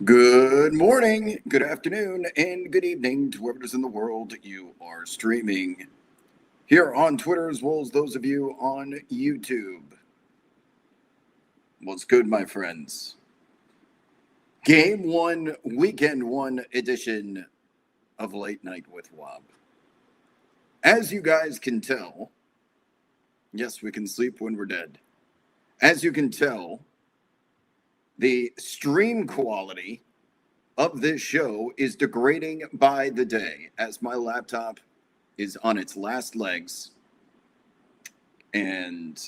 Good morning, good afternoon, and good evening to whoever it is in the world you are streaming here on Twitter, as well as those of you on YouTube. What's good, my friends? Game one, weekend one edition of Late Night with Wob. As you guys can tell, yes, we can sleep when we're dead. As you can tell, the stream quality of this show is degrading by the day as my laptop is on its last legs. And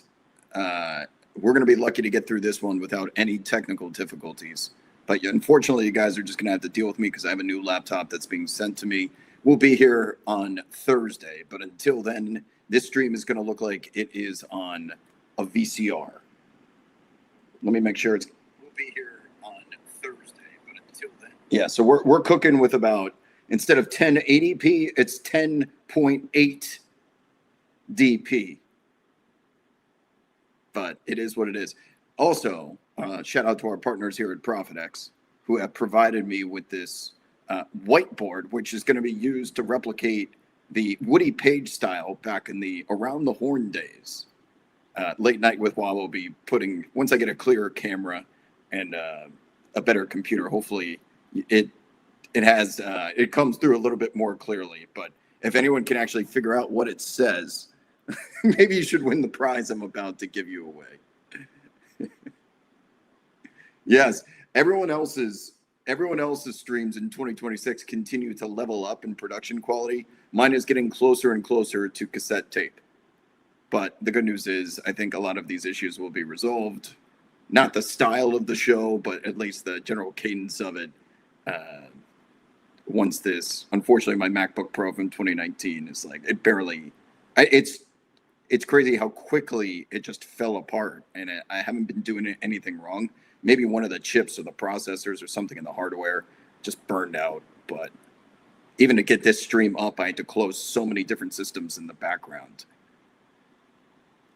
we're going to be lucky to get through this one without any technical difficulties. But unfortunately, you guys are just going to have to deal with me because I have a new laptop that's being sent to me. We'll be here on Thursday. But until then, this stream is going to look like it is on a VCR. Let me make sure it's. We'll be here on Thursday. But until then. Yeah, so we're cooking with about, instead of 1080p, it's 10.8 DP. But it is what it is. Also, shout out to our partners here at ProfitX who have provided me with this whiteboard, which is going to be used to replicate the Woody Page style back in the Around the Horn days. Late Night with Wob will be putting, once I get a clearer camera and a better computer, hopefully it comes through a little bit more clearly. But if anyone can actually figure out what it says, maybe you should win the prize I'm about to give you away. Yes, everyone else's streams in 2026 continue to level up in production quality. Mine is getting closer and closer to cassette tape. But the good news is I think a lot of these issues will be resolved. Not the style of the show, but at least the general cadence of it. Once this, unfortunately, my MacBook Pro from 2019 is like, it barely, it's crazy how quickly it just fell apart, and I haven't been doing anything wrong. Maybe one of the chips or the processors or something in the hardware just burned out. But even to get this stream up, I had to close so many different systems in the background.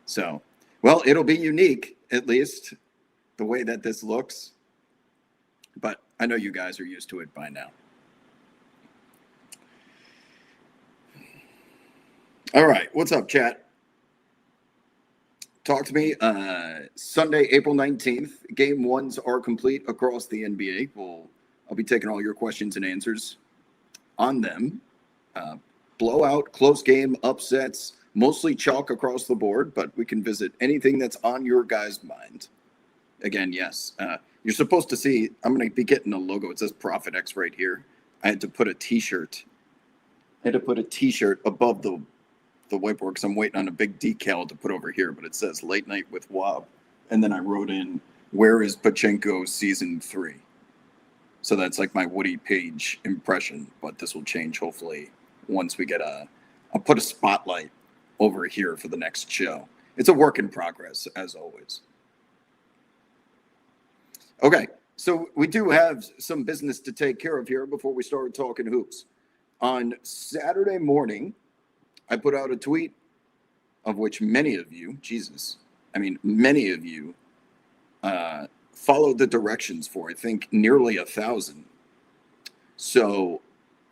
So, well, it'll be unique, at least, the way that this looks. But I know you guys are used to it by now. All right, what's up, chat? Talk to me. Sunday, April 19th. Game ones are complete across the NBA. I'll be taking all your questions and answers on them. Blowout, close game, upsets, mostly chalk across the board, but we can visit anything that's on your guys' mind. Again, yes. You're supposed to see, I'm going to be getting a logo. It says ProfitX right here. I had to put a t-shirt. Above the whiteboard because I'm waiting on a big decal to put over here, but it says Late Night with Wob. And then I wrote in, where is Pachenko season 3? So that's like my Woody Page impression, but this will change hopefully once we get I'll put a spotlight over here for the next show. It's a work in progress, as always. Okay, so we do have some business to take care of here before we start talking hoops. On Saturday morning, I put out a tweet of which many of you, many of you followed the directions for. I think nearly 1,000. So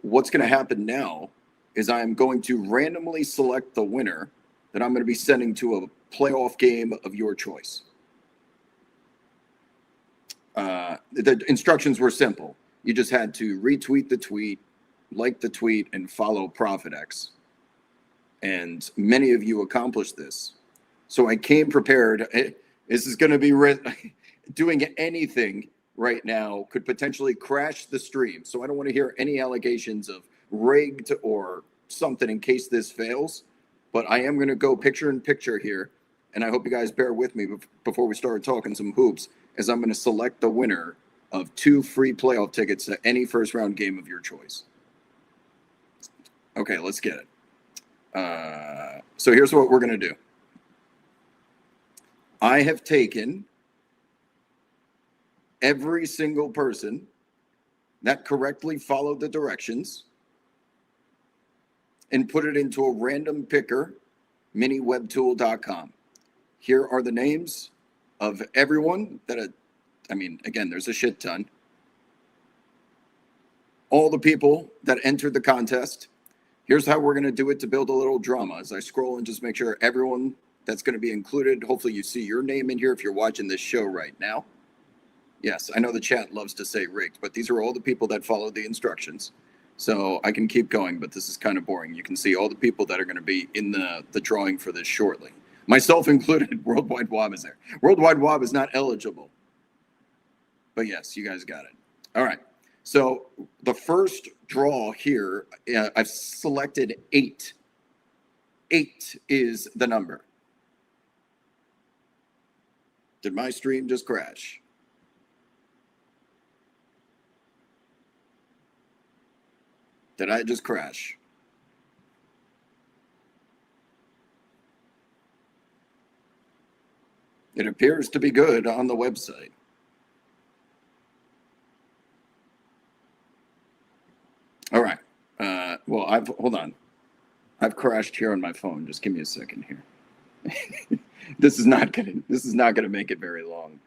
what's going to happen now is I'm going to randomly select the winner that I'm going to be sending to a playoff game of your choice. The instructions were simple. You just had to retweet the tweet, like the tweet, and follow ProfitX. And many of you accomplished this. So I came prepared. This is going to be doing anything right now could potentially crash the stream. So I don't want to hear any allegations of rigged or something in case this fails. But I am going to go picture in picture here. And I hope you guys bear with me before we start talking some hoops, as I'm going to select the winner of 2 free playoff tickets to any first round game of your choice. Okay, let's get it. So here's what we're going to do. I have taken every single person that correctly followed the directions and put it into a random picker, miniwebtool.com. Here are the names of everyone that, again, there's a shit ton. all the people that entered the contest. Here's how we're going to do it to build a little drama. As I scroll and just make sure everyone that's going to be included, hopefully you see your name in here if you're watching this show right now. Yes, I know the chat loves to say rigged, but these are all the people that followed the instructions. So I can keep going, but this is kind of boring. You can see all the people that are going to be in the drawing for this shortly. Myself included. Worldwide Wob is there. Worldwide Wob is not eligible. But yes, you guys got it. All right. So the first draw here, I've selected 8. 8 is the number. Did my stream just crash? Did I just crash? It appears to be good on the website. All right. Well, hold on. I've crashed here on my phone. Just give me a second here. This is not gonna make it very long.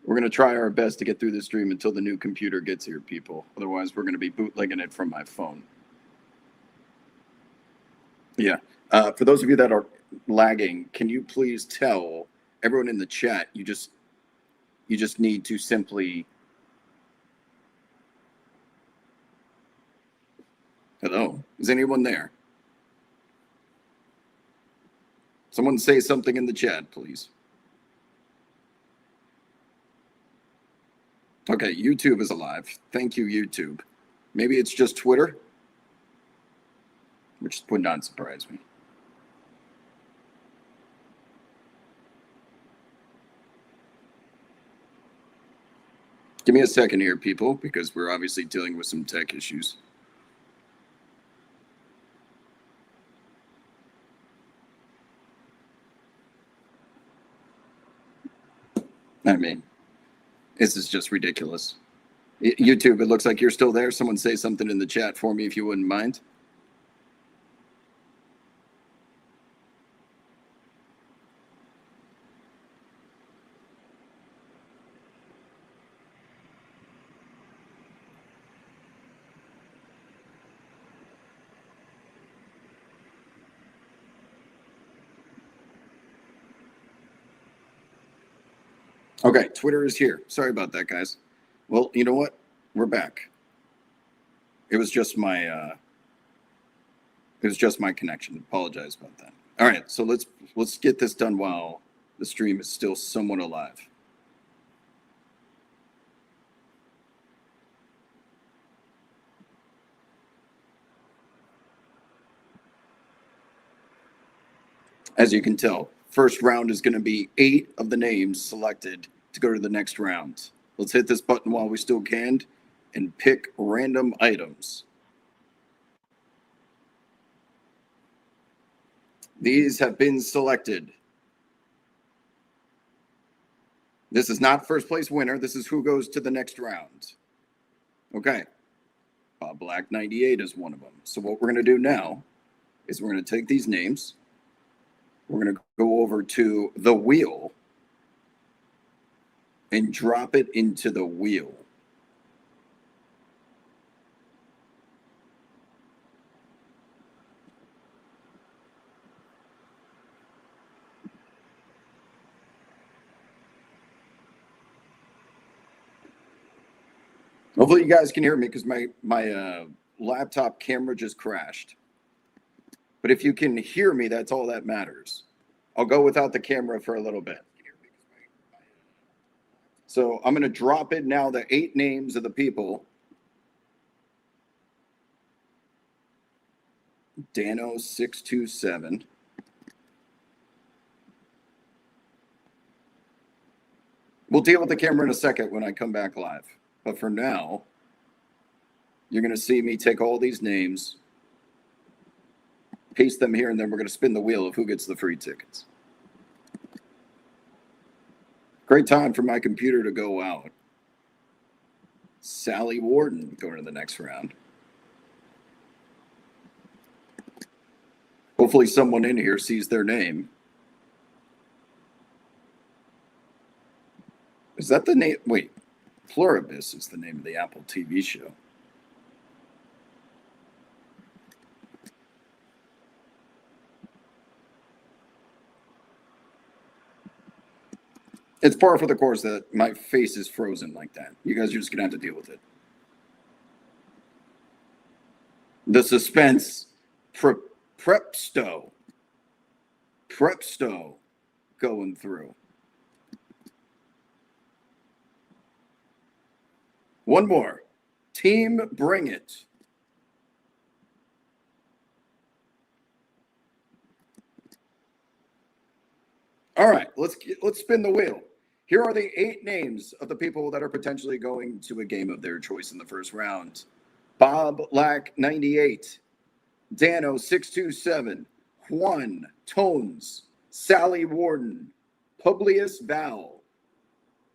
We're gonna try our best to get through the stream until the new computer gets here, people. Otherwise, we're gonna be bootlegging it from my phone. Yeah. For those of you that are lagging, can you please tell everyone in the chat you just need to simply. Hello? Is anyone there? Someone say something in the chat, please. Okay, YouTube is alive. Thank you, YouTube. Maybe it's just Twitter, which would not surprise me. Give me a second here, people, because we're obviously dealing with some tech issues. I mean, this is just ridiculous. YouTube, it looks like you're still there. Someone say something in the chat for me if you wouldn't mind. Okay, Twitter is here. Sorry about that, guys. Well, you know what? We're back. It was just my connection. Apologize about that. All right, so let's get this done while the stream is still somewhat alive. As you can tell, first round is going to be 8 of the names selected to go to the next round. Let's hit this button while we still can and pick random items. These have been selected. This is not first place winner. This is who goes to the next round. Okay. Bob Black 98 is one of them. So what we're going to do now is we're going to take these names. We're going to go over to the wheel and drop it into the wheel. Hopefully you guys can hear me because my laptop camera just crashed. But if you can hear me, that's all that matters. I'll go without the camera for a little bit. So I'm going to drop it now, the 8 names of the people. Dano627. We'll deal with the camera in a second when I come back live. But for now, you're going to see me take all these names, paste them here, and then we're going to spin the wheel of who gets the free tickets. Great time for my computer to go out. Sally Warden going to the next round. Hopefully someone in here sees their name. Is that the name? Wait, Pluribus is the name of the Apple TV show. It's par for the course that my face is frozen like that. You guys are just going to have to deal with it. The suspense. Prepsto. Prepsto going through. One more. Team Bring It. All right, let's spin the wheel. Here are the 8 names of the people that are potentially going to a game of their choice in the first round. Bob Lack 98, Dano 627, Juan Tones, Sally Warden, Publius Val,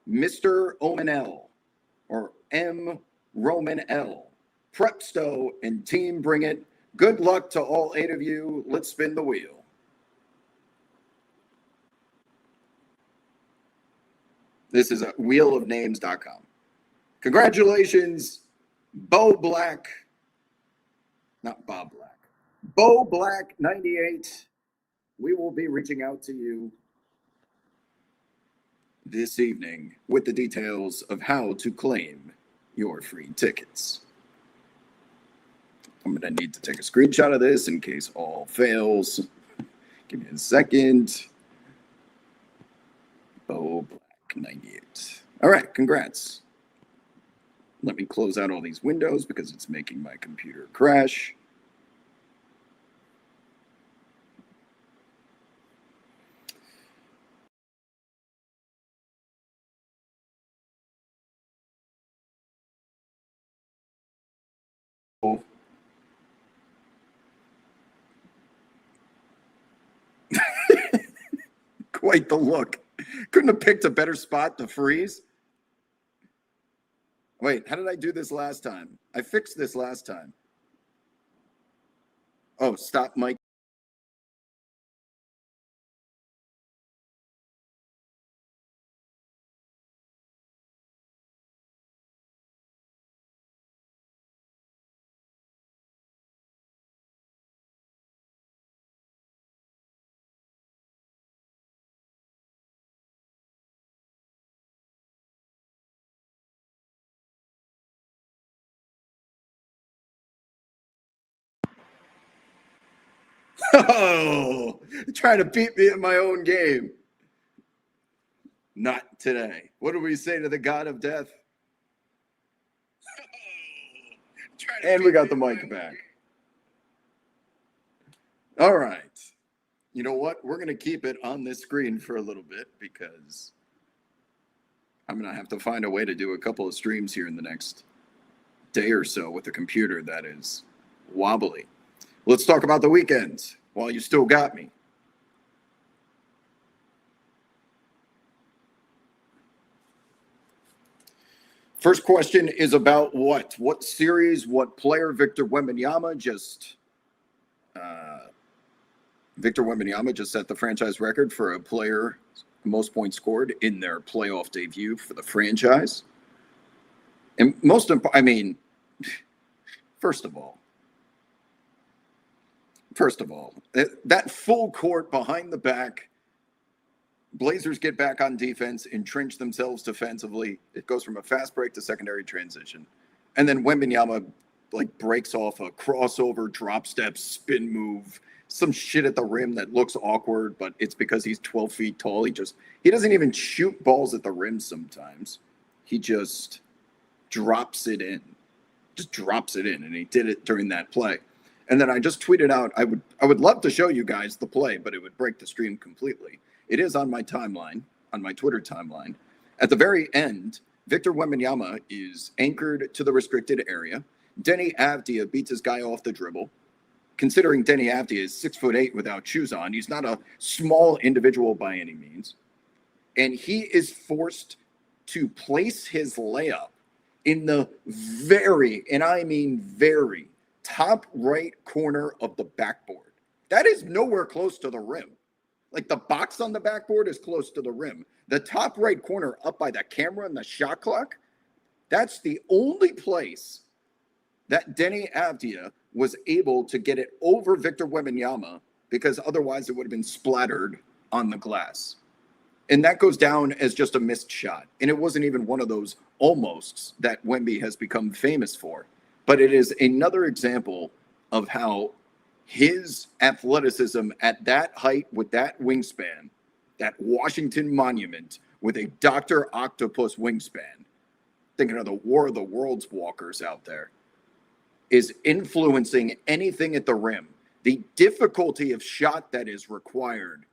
Mr. Omanel, or M. Roman L, Prepsto, and Team Bring It. Good luck to all 8 of you. Let's spin the wheel. This is at wheelofnames.com. Congratulations, Bo Black. Not Bob Black. Bo Black 98. We will be reaching out to you this evening with the details of how to claim your free tickets. I'm going to need to take a screenshot of this in case all fails. Give me a second. Bo Black 98. All right, congrats. Let me close out all these windows because it's making my computer crash. Quite the look. Couldn't have picked a better spot to freeze. Wait, how did I do this last time? I fixed this last time. Oh, stop mic. Oh, trying to beat me at my own game. Not today. What do we say to the god of death? And we got the mic back. All right. You know what? We're going to keep it on this screen for a little bit because I'm going to have to find a way to do a couple of streams here in the next day or so with a computer that is wobbly. Let's talk about the weekend while you still got me. First question is about what? What series, what player? Victor Wembanyama just set the franchise record for a player most points scored in their playoff debut for the franchise. And most important, I mean, first of all, that full court behind the back, Blazers get back on defense, entrench themselves defensively. It goes from a fast break to secondary transition. And then Wembanyama breaks off a crossover, drop step, spin move, some shit at the rim that looks awkward, but it's because he's 12 feet tall. He doesn't even shoot balls at the rim sometimes. He just drops it in. And he did it during that play. And then I just tweeted out, I would love to show you guys the play, but it would break the stream completely. It is on my timeline, on my Twitter timeline. At the very end, Victor Wembanyama is anchored to the restricted area. Denny Avdia beats his guy off the dribble. Considering Denny Avdia is 6'8" without shoes on, he's not a small individual by any means. And he is forced to place his layup in the very, and I mean very, top right corner of the backboard. That is nowhere close to the rim. Like the box on the backboard is close to the rim. The top right corner up by the camera and the shot clock, that's the only place that Denny Avdia was able to get it over Victor Wembanyama because otherwise it would have been splattered on the glass. And that goes down as just a missed shot. And it wasn't even one of those almosts that Wemby has become famous for. But it is another example of how his athleticism at that height with that wingspan, that Washington Monument with a Dr. Octopus wingspan, thinking of the War of the Worlds walkers out there, is influencing anything at the rim. The difficulty of shot that is required.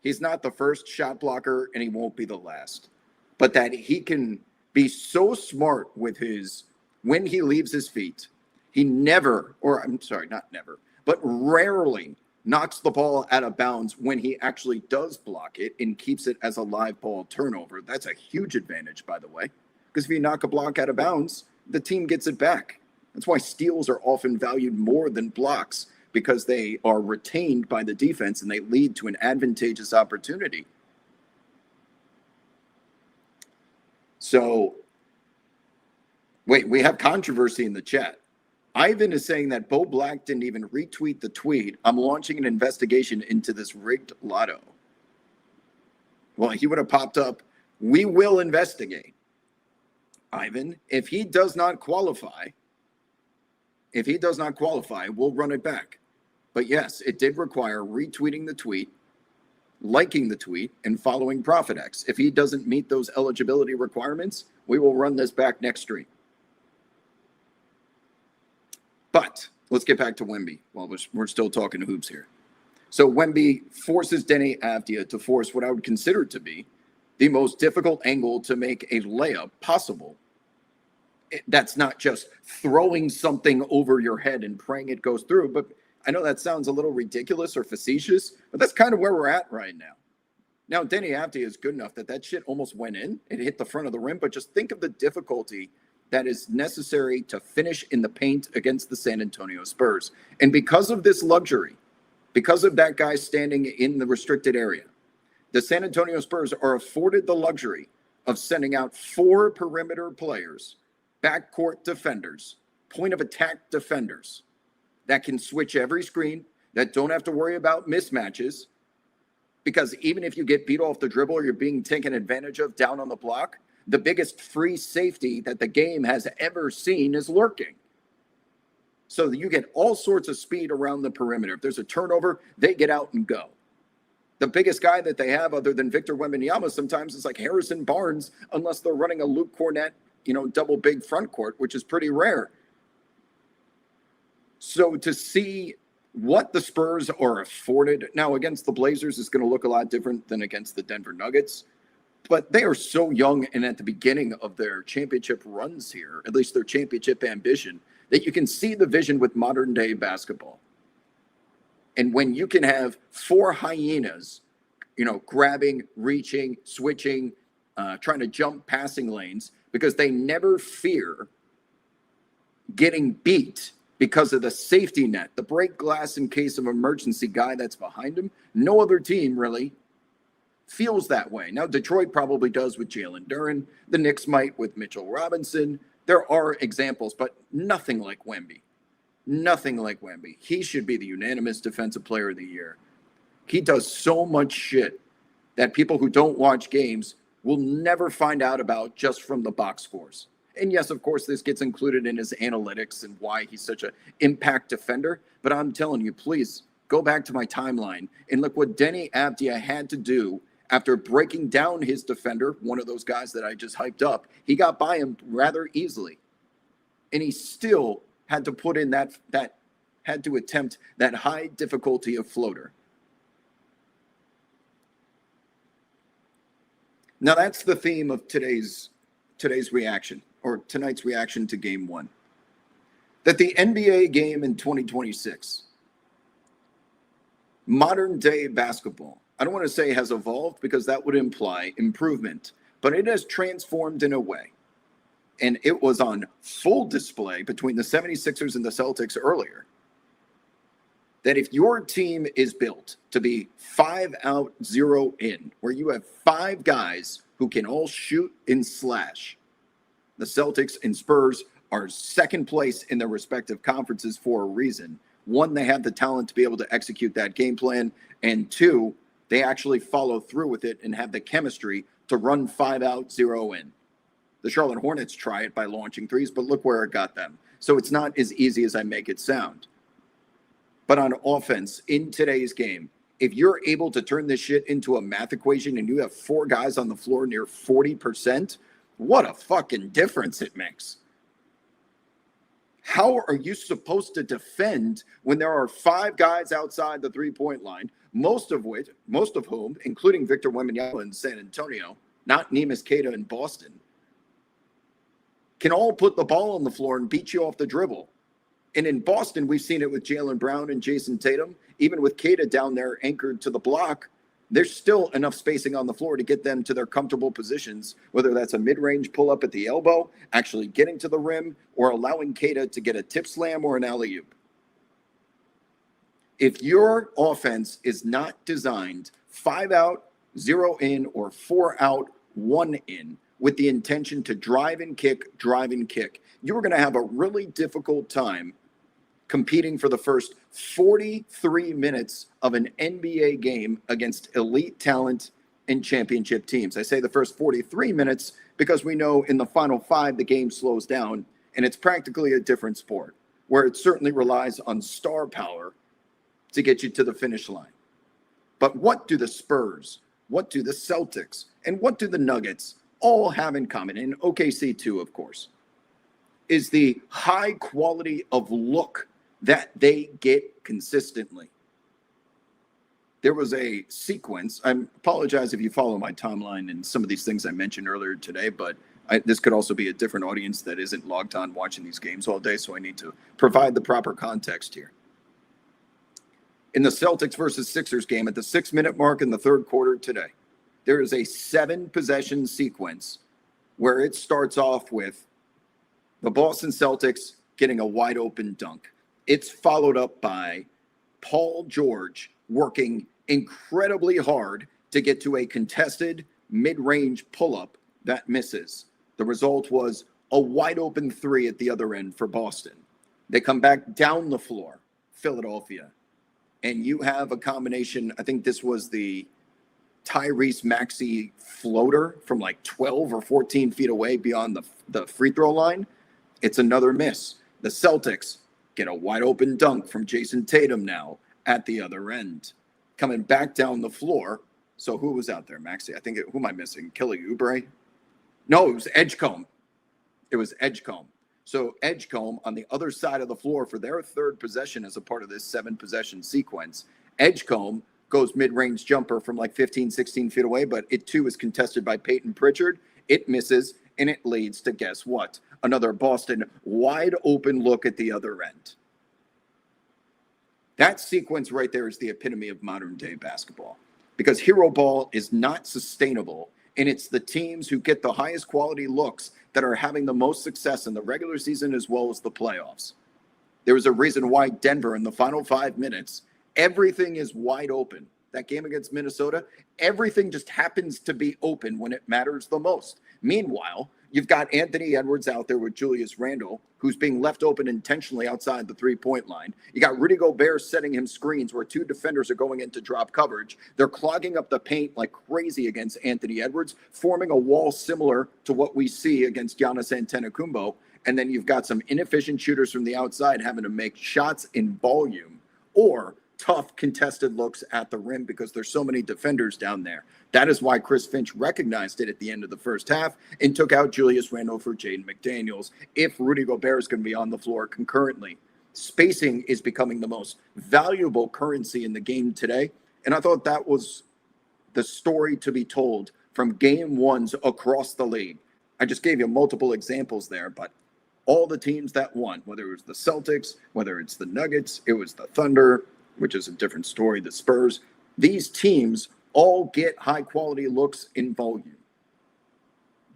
He's not the first shot blocker, and he won't be the last. But that he can be so smart with his, when he leaves his feet, he never, or I'm sorry, not never, but rarely knocks the ball out of bounds when he actually does block it and keeps it as a live ball turnover. That's a huge advantage, by the way, because if you knock a block out of bounds, the team gets it back. That's why steals are often valued more than blocks, because they are retained by the defense and they lead to an advantageous opportunity. So, wait, we have controversy in the chat. Ivan is saying that Bo Black didn't even retweet the tweet. I'm launching an investigation into this rigged lotto. Well, he would have popped up. We will investigate. Ivan, if he does not qualify, we'll run it back. But yes, it did require retweeting the tweet, liking the tweet, and following ProfitX. If he doesn't meet those eligibility requirements, we will run this back next stream. But let's get back to Wemby while we're still talking hoops here. So Wemby forces Deni Avdija to force what I would consider to be the most difficult angle to make a layup possible. That's not just throwing something over your head and praying it goes through, but I know that sounds a little ridiculous or facetious, but that's kind of where we're at right now. Now, Deni Avdija is good enough that shit almost went in. It hit the front of the rim, but just think of the difficulty that is necessary to finish in the paint against the San Antonio Spurs. And because of this luxury, because of that guy standing in the restricted area, the San Antonio Spurs are afforded the luxury of sending out 4 perimeter players, backcourt defenders, point of attack defenders, that can switch every screen, that don't have to worry about mismatches, because even if you get beat off the dribble or you're being taken advantage of down on the block, the biggest free safety that the game has ever seen is lurking. So you get all sorts of speed around the perimeter. If there's a turnover, they get out and go. The biggest guy that they have other than Victor Wembanyama sometimes is like Harrison Barnes, unless they're running a Luke Cornett, double big front court, which is pretty rare. So to see what the Spurs are afforded now against the Blazers is going to look a lot different than against the Denver Nuggets. But they are so young and at the beginning of their championship runs here, at least their championship ambition, that you can see the vision with modern day basketball. And when you can have 4 hyenas, grabbing, reaching, switching, trying to jump passing lanes, because they never fear getting beat because of the safety net, the break glass in case of emergency guy that's behind him. No other team really feels that way. Now, Detroit probably does with Jalen Duren. The Knicks might with Mitchell Robinson. There are examples, but nothing like Wemby. Nothing like Wemby. He should be the unanimous defensive player of the year. He does so much shit that people who don't watch games will never find out about just from the box scores. And yes, of course, this gets included in his analytics and why he's such an impact defender. But I'm telling you, please go back to my timeline and look what Deni Avdija had to do after breaking down his defender, one of those guys that I just hyped up. He got by him rather easily. And he still had to put in had to attempt that high difficulty of floater. Now that's the theme of today's reaction, or tonight's reaction to Game 1. That the NBA game in 2026, modern day basketball, I don't want to say has evolved because that would imply improvement, but it has transformed in a way. And it was on full display between the 76ers and the Celtics earlier. That if your team is built to be 5 out, 0 in, where you have 5 guys who can all shoot and slash, the Celtics and Spurs are second place in their respective conferences for a reason. 1, they have the talent to be able to execute that game plan. And 2, they actually follow through with it and have the chemistry to run 5 out, 0 in. The Charlotte Hornets try it by launching threes, but look where it got them. So it's not as easy as I make it sound. But on offense, in today's game, if you're able to turn this shit into a math equation and you have 4 guys on the floor near 40%, what a fucking difference it makes. How are you supposed to defend when there are 5 guys outside the three-point line, most of whom, including Victor Wembanyama in San Antonio, not Neemias Queta in Boston, can all put the ball on the floor and beat you off the dribble? And in Boston, we've seen it with Jaylen Brown and Jason Tatum. Even with Queta down there anchored to the block, there's still enough spacing on the floor to get them to their comfortable positions, whether that's a mid-range pull-up at the elbow, actually getting to the rim, or allowing Queta to get a tip slam or an alley-oop. If your offense is not designed 5 out, 0 in, or 4 out, 1 in, with the intention to drive and kick, you're going to have a really difficult time competing for the first 43 minutes of an NBA game against elite talent and championship teams. I say the first 43 minutes because we know in the final 5, the game slows down and it's practically a different sport where it certainly relies on star power to get you to the finish line. But what do the Spurs, what do the Celtics, and what do the Nuggets all have in common? And OKC too, of course, is the high quality of look that they get consistently. There was a sequence. I apologize if you follow my timeline and some of these things I mentioned earlier today, but this could also be a different audience that isn't logged on watching these games all day, so I need to provide the proper context here. In the Celtics versus Sixers game, at the 6-minute mark in the third quarter today, there is a 7-possession sequence where it starts off with the Boston Celtics getting a wide open dunk. It's followed up by Paul George working incredibly hard to get to a contested mid-range pull-up that misses. The result was a wide open 3 at the other end for Boston. They come back down the floor, Philadelphia, and you have a combination. I think this was the Tyrese Maxey floater from like 12 or 14 feet away beyond the free throw line. It's another miss. The Celtics get a wide open dunk from Jason Tatum now at the other end. Coming back down the floor. So who was out there? Maxey. Who am I missing? Kelly Oubre? No, it was Edgecombe. So Edgecombe on the other side of the floor for their third possession as a part of this 7-possession sequence. Edgecombe goes mid-range jumper from like 15, 16 feet away, but it too is contested by Peyton Pritchard. It misses, and it leads to, guess what? Another Boston wide open look at the other end. That sequence right there is the epitome of modern day basketball, because hero ball is not sustainable, and it's the teams who get the highest quality looks that are having the most success in the regular season as well as the playoffs. There was a reason why Denver in the final 5 minutes, everything is wide open. That game against Minnesota, everything just happens to be open when it matters the most. Meanwhile, you've got Anthony Edwards out there with Julius Randle, who's being left open intentionally outside the three-point line. You got Rudy Gobert setting him screens where 2 defenders are going into drop coverage. They're clogging up the paint like crazy against Anthony Edwards, forming a wall similar to what we see against Giannis Antetokounmpo. And then you've got some inefficient shooters from the outside having to make shots in volume or tough contested looks at the rim because there's so many defenders down there. That is why Chris Finch recognized it at the end of the first half and took out Julius Randle for Jaden McDaniels if Rudy Gobert is going to be on the floor concurrently. Spacing is becoming the most valuable currency in the game today, and I thought that was the story to be told from game ones across the league. I just gave you multiple examples there, but all the teams that won, whether it was the Celtics, whether it's the Nuggets, it was the Thunder, which is a different story, the Spurs, these teams all get high-quality looks in volume.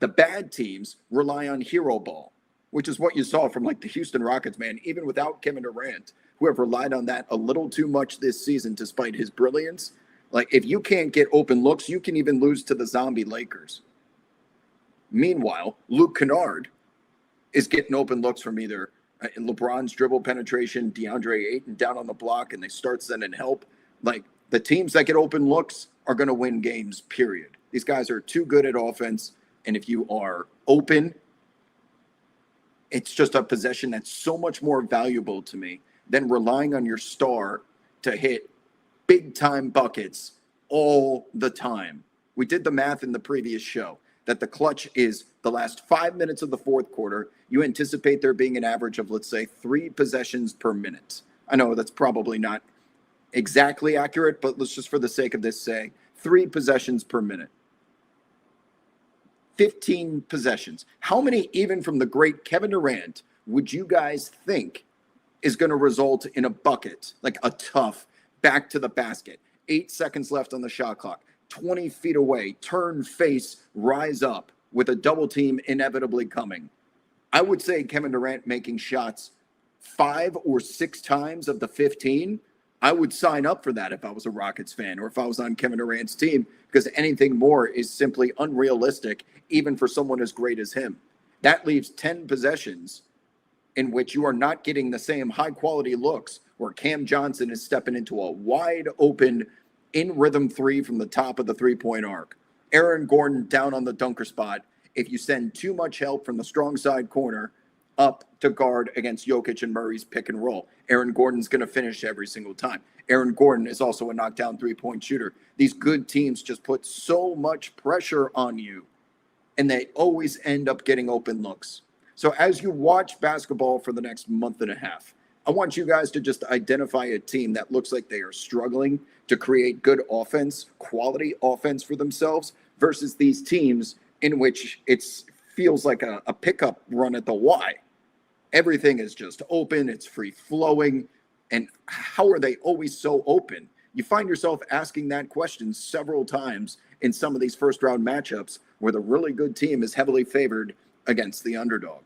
The bad teams rely on hero ball, which is what you saw from like the Houston Rockets, man, even without Kevin Durant, who have relied on that a little too much this season despite his brilliance. Like, if you can't get open looks, you can even lose to the zombie Lakers. Meanwhile, Luke Kennard is getting open looks from either LeBron's dribble penetration, DeAndre Ayton down on the block, and they start sending help. Like, The teams that get open looks are going to win games, period. These guys are too good at offense. And if you are open, it's just a possession that's so much more valuable to me than relying on your star to hit big time buckets all the time. We did the math in the previous show that the clutch is the last 5 minutes of the fourth quarter. You anticipate there being an average of, let's say, 3 possessions per minute. I know that's probably not exactly accurate, but let's just for the sake of this say 3 possessions per minute. 15 possessions. How many, even from the great Kevin Durant, would you guys think is going to result in a bucket, like a tough back to the basket, 8 seconds left on the shot clock, 20 feet away, turn face, rise up with a double team inevitably coming? I would say Kevin Durant making shots 5 or 6 times of the 15. I would sign up for that if I was a Rockets fan or if I was on Kevin Durant's team, because anything more is simply unrealistic, even for someone as great as him. That leaves 10 possessions in which you are not getting the same high quality looks where Cam Johnson is stepping into a wide open in rhythm 3 from the top of the 3-point arc. Aaron Gordon down on the dunker spot. If you send too much help from the strong side corner up to guard against Jokic and Murray's pick and roll, Aaron Gordon's going to finish every single time. Aaron Gordon is also a knockdown 3-point shooter. These good teams just put so much pressure on you, and they always end up getting open looks. So as you watch basketball for the next month and a half, I want you guys to just identify a team that looks like they are struggling to create good offense, quality offense for themselves, versus these teams in which it feels like a pickup run at the Y. Everything is just open, it's free flowing. And how are they always so open? You find yourself asking that question several times in some of these first round matchups where the really good team is heavily favored against the underdog.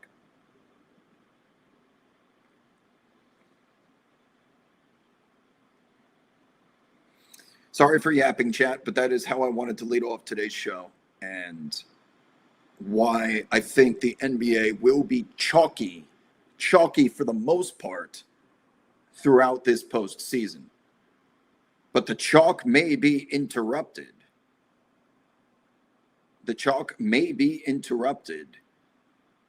Sorry for yapping, chat, but that is how I wanted to lead off today's show, and why I think the NBA will be chalky for the most part throughout this postseason. But the chalk may be interrupted. The chalk may be interrupted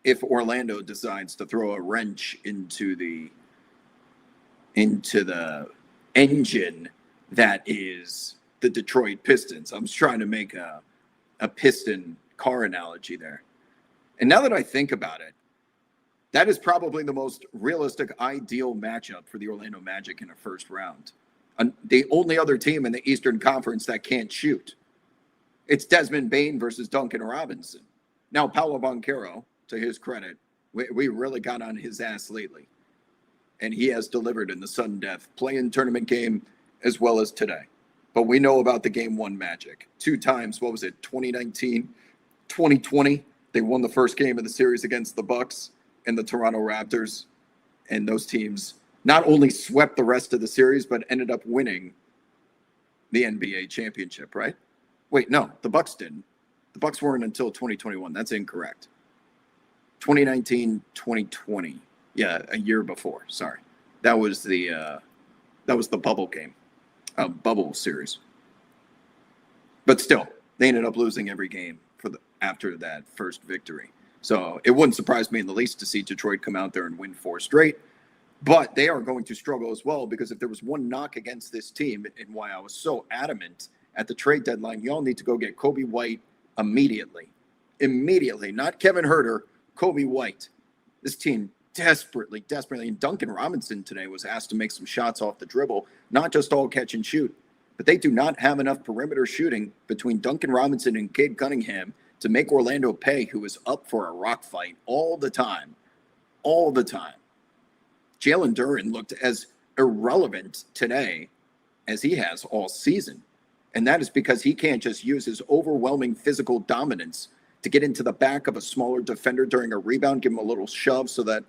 if Orlando decides to throw a wrench into the engine that is the Detroit Pistons. I'm just trying to make a piston car analogy there. And now that I think about it, that is probably the most realistic, ideal matchup for the Orlando Magic in a first round. The only other team in the Eastern Conference that can't shoot. It's Desmond Bane versus Duncan Robinson. Now, Paolo Banchero, to his credit, we really got on his ass lately. And he has delivered in the sudden death play-in tournament game as well as today. But we know about the Game 1 Magic. 2 times, 2019, 2020, they won the first game of the series against the Bucks and the Toronto Raptors. And those teams not only swept the rest of the series, but ended up winning the NBA championship, right? Wait, no, the Bucks didn't. The Bucks weren't until 2021. That's incorrect. 2019, 2020. Yeah, a year before. Sorry. That was the bubble game. Bubble series. But still, they ended up losing every game after that first victory. So it wouldn't surprise me in the least to see Detroit come out there and win 4 straight. But they are going to struggle as well, because if there was one knock against this team, and why I was so adamant at the trade deadline, y'all need to go get Kobe White immediately. Immediately. Not Kevin Huerter, Kobe White. This team desperately, and Duncan Robinson today was asked to make some shots off the dribble, not just all catch and shoot. But they do not have enough perimeter shooting between Duncan Robinson and Cade Cunningham to make Orlando pay, who is up for a rock fight all the time. All the time. Jalen Duren looked as irrelevant today as he has all season. And that is because he can't just use his overwhelming physical dominance to get into the back of a smaller defender during a rebound, give him a little shove so that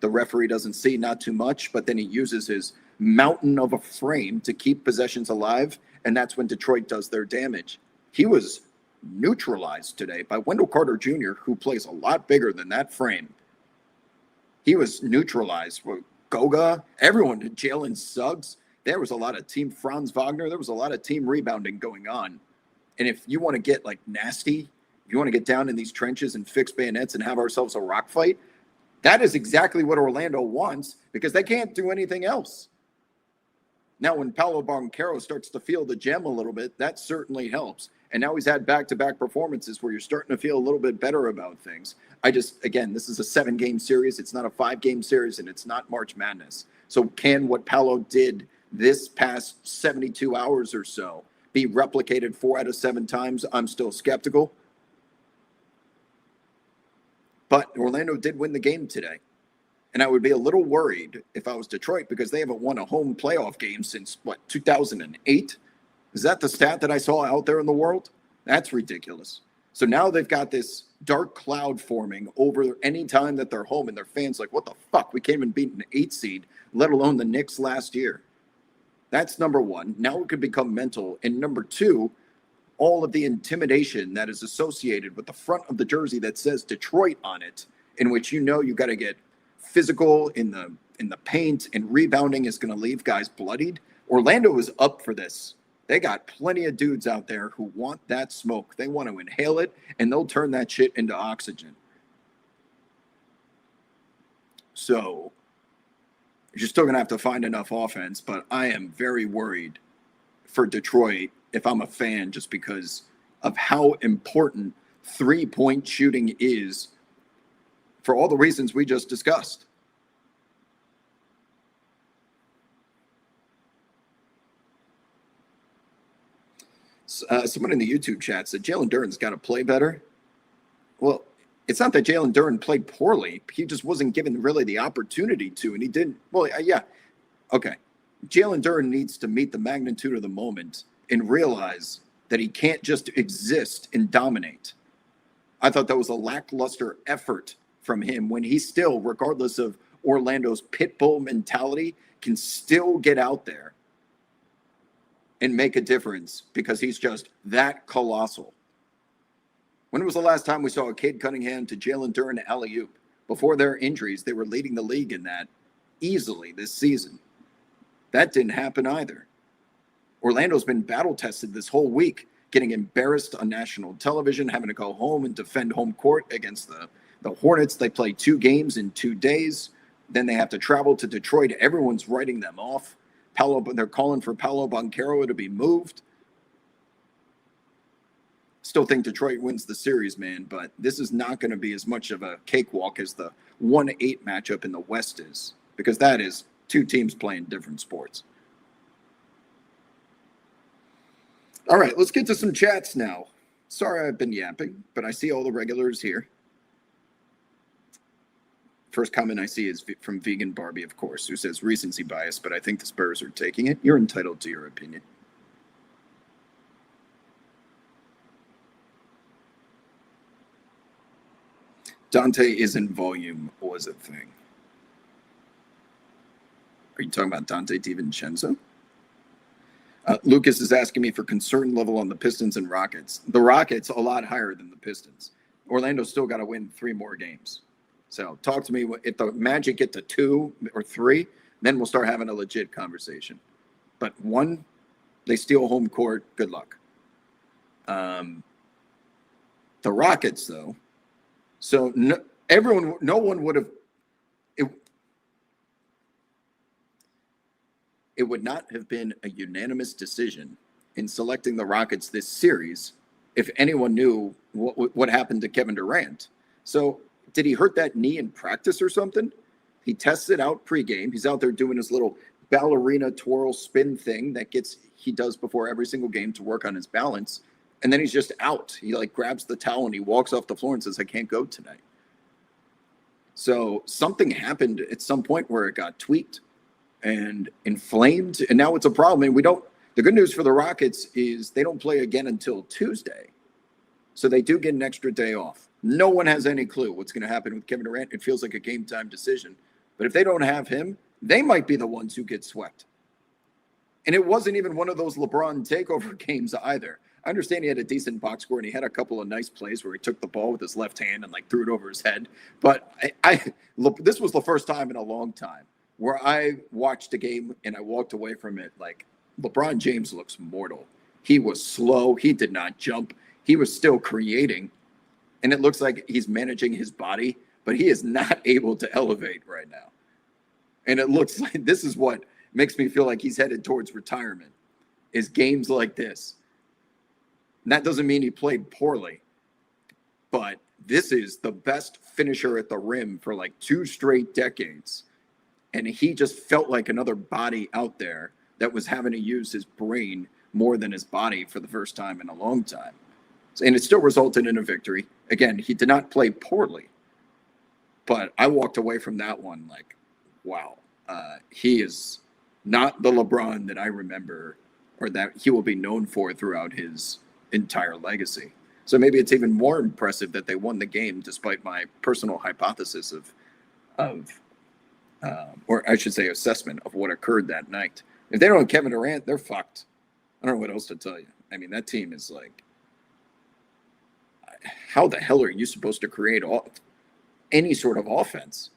the referee doesn't see, not too much, but then he uses his mountain of a frame to keep possessions alive, and that's when Detroit does their damage. He was neutralized today by Wendell Carter Jr., who plays a lot bigger than that frame. He was neutralized with Goga, everyone, Jalen Suggs. there was a lot of team Franz Wagner. There was a lot of team rebounding going on. And if you want to get like nasty, if you want to get down in these trenches and fix bayonets and have ourselves a rock fight, that is exactly what Orlando wants because they can't do anything else. Now, when Paolo Banchero starts to feel the gem a little bit, that certainly helps. And now he's had back-to-back performances where you're starting to feel a little bit better about things. Again, this is a 7-game series. It's not a 5-game series, and it's not March Madness. So can what Paolo did this past 72 hours or so be replicated 4 out of 7 times? I'm still skeptical. But Orlando did win the game today. And I would be a little worried if I was Detroit because they haven't won a home playoff game since, 2008? Is that the stat that I saw out there in the world? That's ridiculous. So now they've got this dark cloud forming over any time that they're home, and their fans like, what the fuck? We can't even beat an 8 seed, let alone the Knicks last year. That's number one. Now it could become mental. And number two, all of the intimidation that is associated with the front of the jersey that says Detroit on it, in which you got to get physical in the paint and rebounding is going to leave guys bloodied. Orlando is up for this. They got plenty of dudes out there who want that smoke. They want to inhale it, and they'll turn that shit into oxygen. So you're still going to have to find enough offense, but I am very worried for Detroit if I'm a fan just because of how important three-point shooting is for all the reasons we just discussed. Someone in the YouTube chat said Jalen Duren's got to play better. Well, it's not that Jalen Duren played poorly. He just wasn't given really the opportunity to, and he didn't. Well, yeah. Okay. Jalen Duren needs to meet the magnitude of the moment and realize that he can't just exist and dominate. I thought that was a lackluster effort from him when he still, regardless of Orlando's pit bull mentality, can still get out there and make a difference because he's just that colossal. When was the last time we saw a Cade Cunningham to Jalen Duren alley-oop? Before their injuries, they were leading the league in that easily this season. That didn't happen either. Orlando's been battle-tested this whole week, getting embarrassed on national television, having to go home and defend home court against the Hornets. They play 2 games in 2 days. Then they have to travel to Detroit. Everyone's writing them off. They're calling for Paolo Banchero to be moved. Still think Detroit wins the series, man, but this is not going to be as much of a cakewalk as the 1-8 matchup in the West is, because that is 2 teams playing different sports. All right, let's get to some chats now. Sorry I've been yapping, but I see all the regulars here. First comment I see is from Vegan Barbie, of course, who says recency bias, but I think the Spurs are taking it. You're entitled to your opinion. Dante is in volume was a thing. Are you talking about Dante DiVincenzo? Lucas is asking me for concern level on the Pistons and Rockets. The Rockets a lot higher than the Pistons. Orlando's still got to win 3 more games. So talk to me if the Magic get to 2 or 3, then we'll start having a legit conversation. But 1, they steal home court. Good luck. The Rockets, though. So no one would have. It would not have been a unanimous decision in selecting the Rockets this series if anyone knew what happened to Kevin Durant. So did he hurt that knee in practice or something? He tests it out pregame. He's out there doing his little ballerina twirl spin thing that he does before every single game to work on his balance. And then he's just out. He grabs the towel and he walks off the floor and says, I can't go tonight. So something happened at some point where it got tweaked and inflamed, and now it's a problem. And the good news for the Rockets is they don't play again until Tuesday. So they do get an extra day off. No one has any clue what's going to happen with Kevin Durant. It feels like a game time decision. But if they don't have him, they might be the ones who get swept. And it wasn't even one of those LeBron takeover games either. I understand he had a decent box score and he had a couple of nice plays where he took the ball with his left hand and threw it over his head. But this was the first time in a long time where I watched a game and I walked away from it like LeBron James looks mortal. He was slow. He did not jump. He was still creating. And it looks like he's managing his body, but he is not able to elevate right now. And it looks like this is what makes me feel like he's headed towards retirement, is games like this. And that doesn't mean he played poorly, but this is the best finisher at the rim for like 2 straight decades. And he just felt like another body out there that was having to use his brain more than his body for the first time in a long time. And it still resulted in a victory. Again, he did not play poorly, but I walked away from that one like, wow, he is not the LeBron that I remember or that he will be known for throughout his entire legacy. So maybe it's even more impressive that they won the game despite my personal hypothesis or I should say assessment of what occurred that night. If they don't have Kevin Durant, they're fucked. I don't know what else to tell you. I mean, that team is like, how the hell are you supposed to create any sort of offense?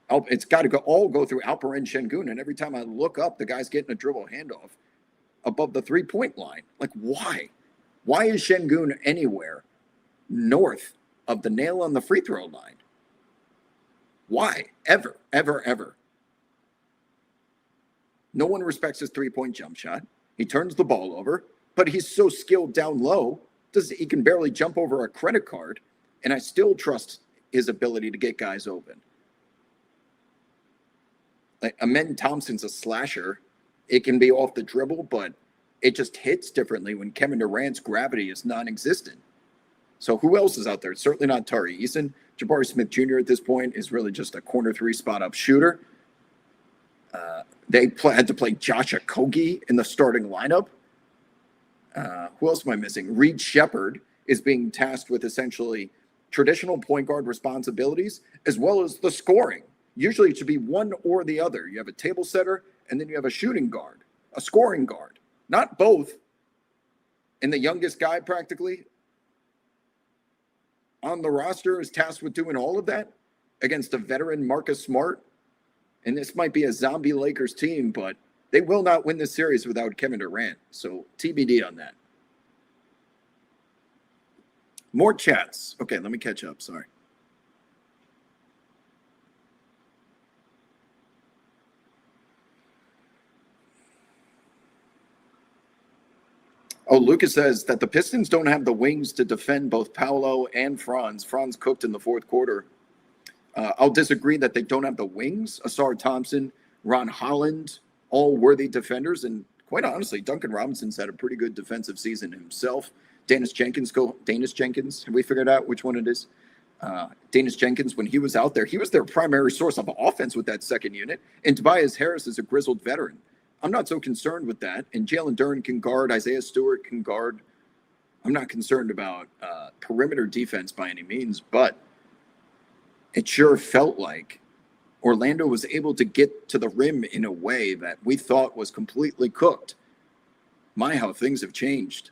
It's got to all go through Alperen Şengün, and every time I look up, the guy's getting a dribble handoff above the 3-point line. Like, why? Why is Şengün anywhere north of the nail on the free throw line? Why? Ever. No one respects his 3-point jump shot. He turns the ball over, but he's so skilled down low, he can barely jump over a credit card, and I still trust his ability to get guys open. Like Amen Thompson's a slasher. It can be off the dribble, but it just hits differently when Kevin Durant's gravity is non-existent. So who else is out there? It's certainly not Tari Eason. Jabari Smith Jr. at this point is really just a corner 3 spot-up shooter. They had to play Josh Okogie in the starting lineup. Who else am I missing? Reed Shepherd is being tasked with essentially traditional point guard responsibilities as well as the scoring. Usually it should be one or the other. You have a table setter and then you have a shooting guard, a scoring guard, not both. And the youngest guy practically on the roster is tasked with doing all of that against a veteran Marcus Smart. And this might be a zombie Lakers team, but they will not win this series without Kevin Durant. So TBD on that. More chats. Okay, let me catch up. Sorry. Oh, Lucas says that the Pistons don't have the wings to defend both Paolo and Franz. Franz cooked in the fourth quarter. I'll disagree that they don't have the wings. Asar Thompson, Ron Holland, all worthy defenders. And quite honestly, Duncan Robinson's had a pretty good defensive season himself. Danis Jenkins, have we figured out which one it is? Danis Jenkins, when he was out there, he was their primary source of offense with that second unit. And Tobias Harris is a grizzled veteran. I'm not so concerned with that. And Jalen Duren can guard. Isaiah Stewart can guard. I'm not concerned about perimeter defense by any means, but it sure felt like Orlando was able to get to the rim in a way that we thought was completely cooked. My, how things have changed.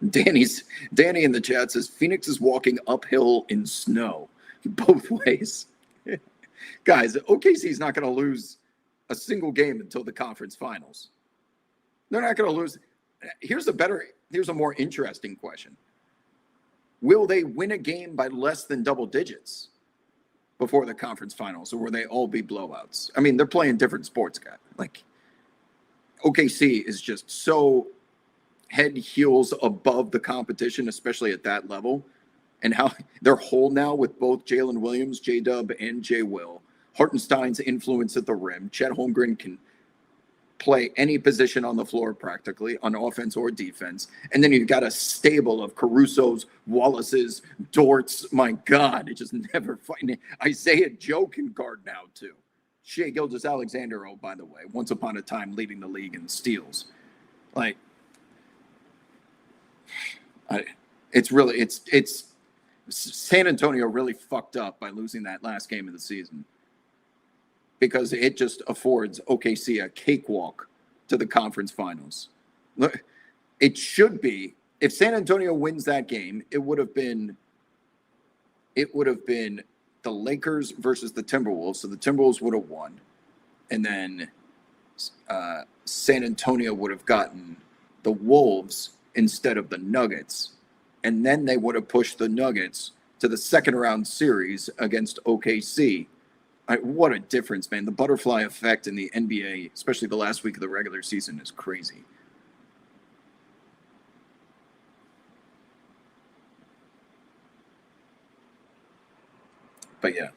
Danny in the chat says Phoenix is walking uphill in snow both ways. Guys, OKC is not going to lose a single game until the conference finals. They're not going to lose. Here's a more interesting question. Will they win a game by less than double digits before the conference finals, or will they all be blowouts? I mean, they're playing different sports, guys. Like, OKC is just so head heels above the competition, especially at that level, and how they're whole now with both Jalen Williams, J-Dub, and J-Will. Hartenstein's influence at the rim. Chet Holmgren can play any position on the floor practically, on offense or defense. And then you've got a stable of Caruso's, Wallace's, Dort's. My God, it just never fighting. Isaiah Joe can guard now, too. Shea Gilgeous-Alexander, oh, by the way, once upon a time leading the league in steals. Like, it's San Antonio really fucked up by losing that last game of the season. because it just affords OKC a cakewalk to the conference finals. Look, it should be, if San Antonio wins that game, it would have been the Lakers versus the Timberwolves. So the Timberwolves would have won, and then San Antonio would have gotten the Wolves instead of the Nuggets, and then they would have pushed the Nuggets to the second round series against OKC. What a difference, man. The butterfly effect in the NBA, especially the last week of the regular season, is crazy. But yeah,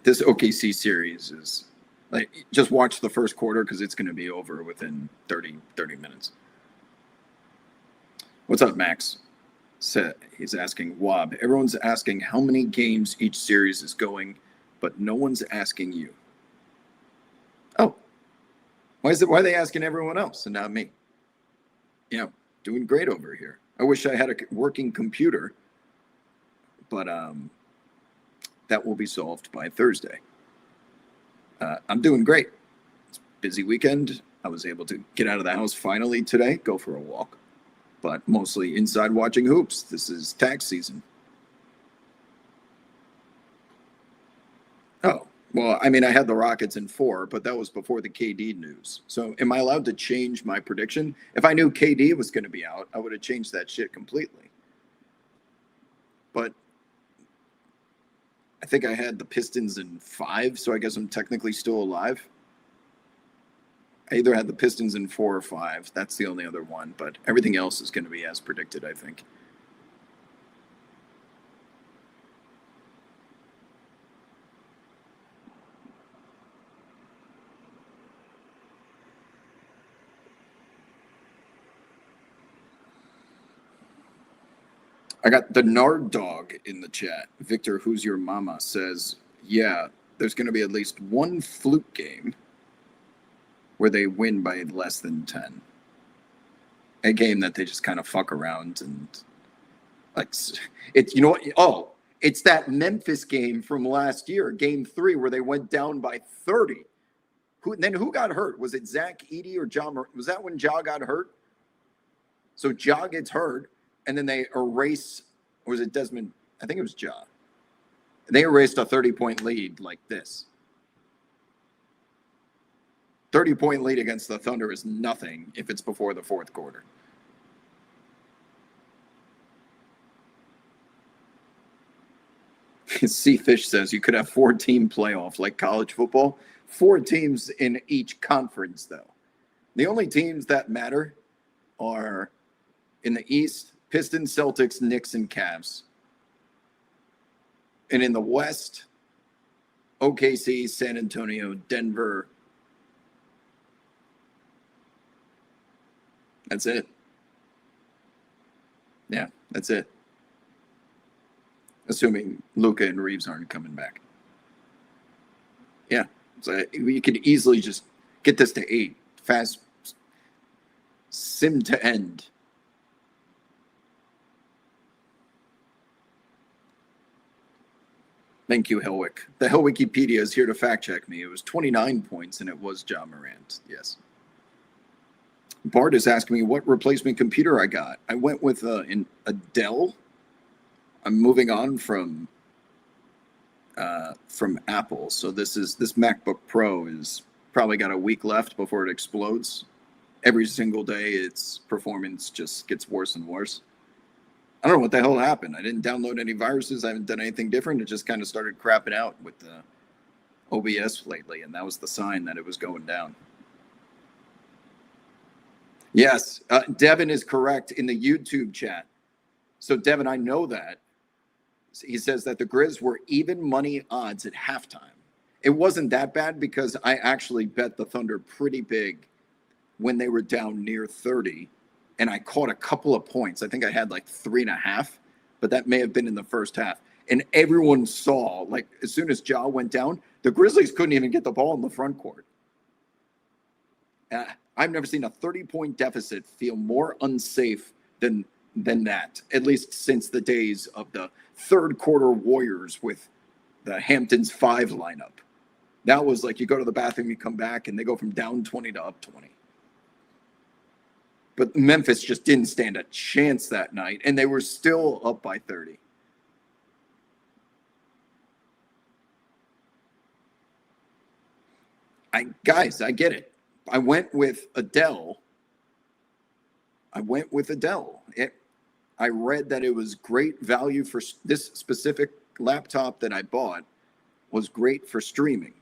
this OKC series is like, just watch the first quarter because it's going to be over within 30 minutes. What's up, Max? He's asking Wob. Everyone's asking how many games each series is going, but no one's asking you. Oh, why are they asking everyone else and not me? Doing great over here. I wish I had a working computer, but that will be solved by Thursday. I'm doing great. It's a busy weekend. I was able to get out of the house finally today, go for a walk, but mostly inside watching hoops. This is tax season. Oh, well, I mean, I had the Rockets in 4, but that was before the KD news. So am I allowed to change my prediction? If I knew KD was going to be out, I would have changed that shit completely. But I think I had the Pistons in 5, so I guess I'm technically still alive. I either had the Pistons in 4 or 5. That's the only other one, but everything else is going to be as predicted, I think. I got the Nard Dog in the chat. Victor, who's your mama, says, yeah, there's going to be at least one fluke game where they win by less than 10. A game that they just kind of fuck around and like it's, you know what? Oh, it's that Memphis game from last year, game 3, where they went down by 30. Who got hurt? Was it Zach Edey or John? Was that when Ja got hurt? So Ja gets hurt. And then they erase, or was it Desmond? I think it was Ja. They erased a 30-point lead like this. 30-point lead against the Thunder is nothing if it's before the fourth quarter. C. Fish says you could have 4-team playoff like college football. 4 teams in each conference, though. The only teams that matter are in the East, Pistons, Celtics, Knicks, and Cavs. And in the West, OKC, San Antonio, Denver. That's it. Yeah, that's it. Assuming Luka and Reeves aren't coming back. Yeah, so you could easily just get this to 8. Fast sim to end. Thank you, Helwick. The Hell Wikipedia is here to fact check me. It was 29 points, and it was Ja Morant. Yes. Bart is asking me what replacement computer I got. I went with a Dell. I'm moving on from Apple. So this MacBook Pro is probably got a week left before it explodes. Every single day, its performance just gets worse and worse. I don't know what the hell happened. I didn't download any viruses. I haven't done anything different. It just kind of started crapping out with the OBS lately, and that was the sign that it was going down. Yes, Devin is correct in the YouTube chat. So, Devin, I know that. He says that the Grizz were even money odds at halftime. It wasn't that bad because I actually bet the Thunder pretty big when they were down near 30. And I caught a couple of points. I think I had like 3.5, but that may have been in the first half. And everyone saw, like, as soon as Ja went down, the Grizzlies couldn't even get the ball in the front court. I've never seen a 30-point deficit feel more unsafe than that, at least since the days of the third quarter Warriors with the Hamptons 5 lineup. That was like you go to the bathroom, you come back, and they go from down 20 to up 20. But Memphis just didn't stand a chance that night, and they were still up by 30. Guys, I get it. I went with Adele. I read that it was great value for this specific laptop that I bought was great for streaming.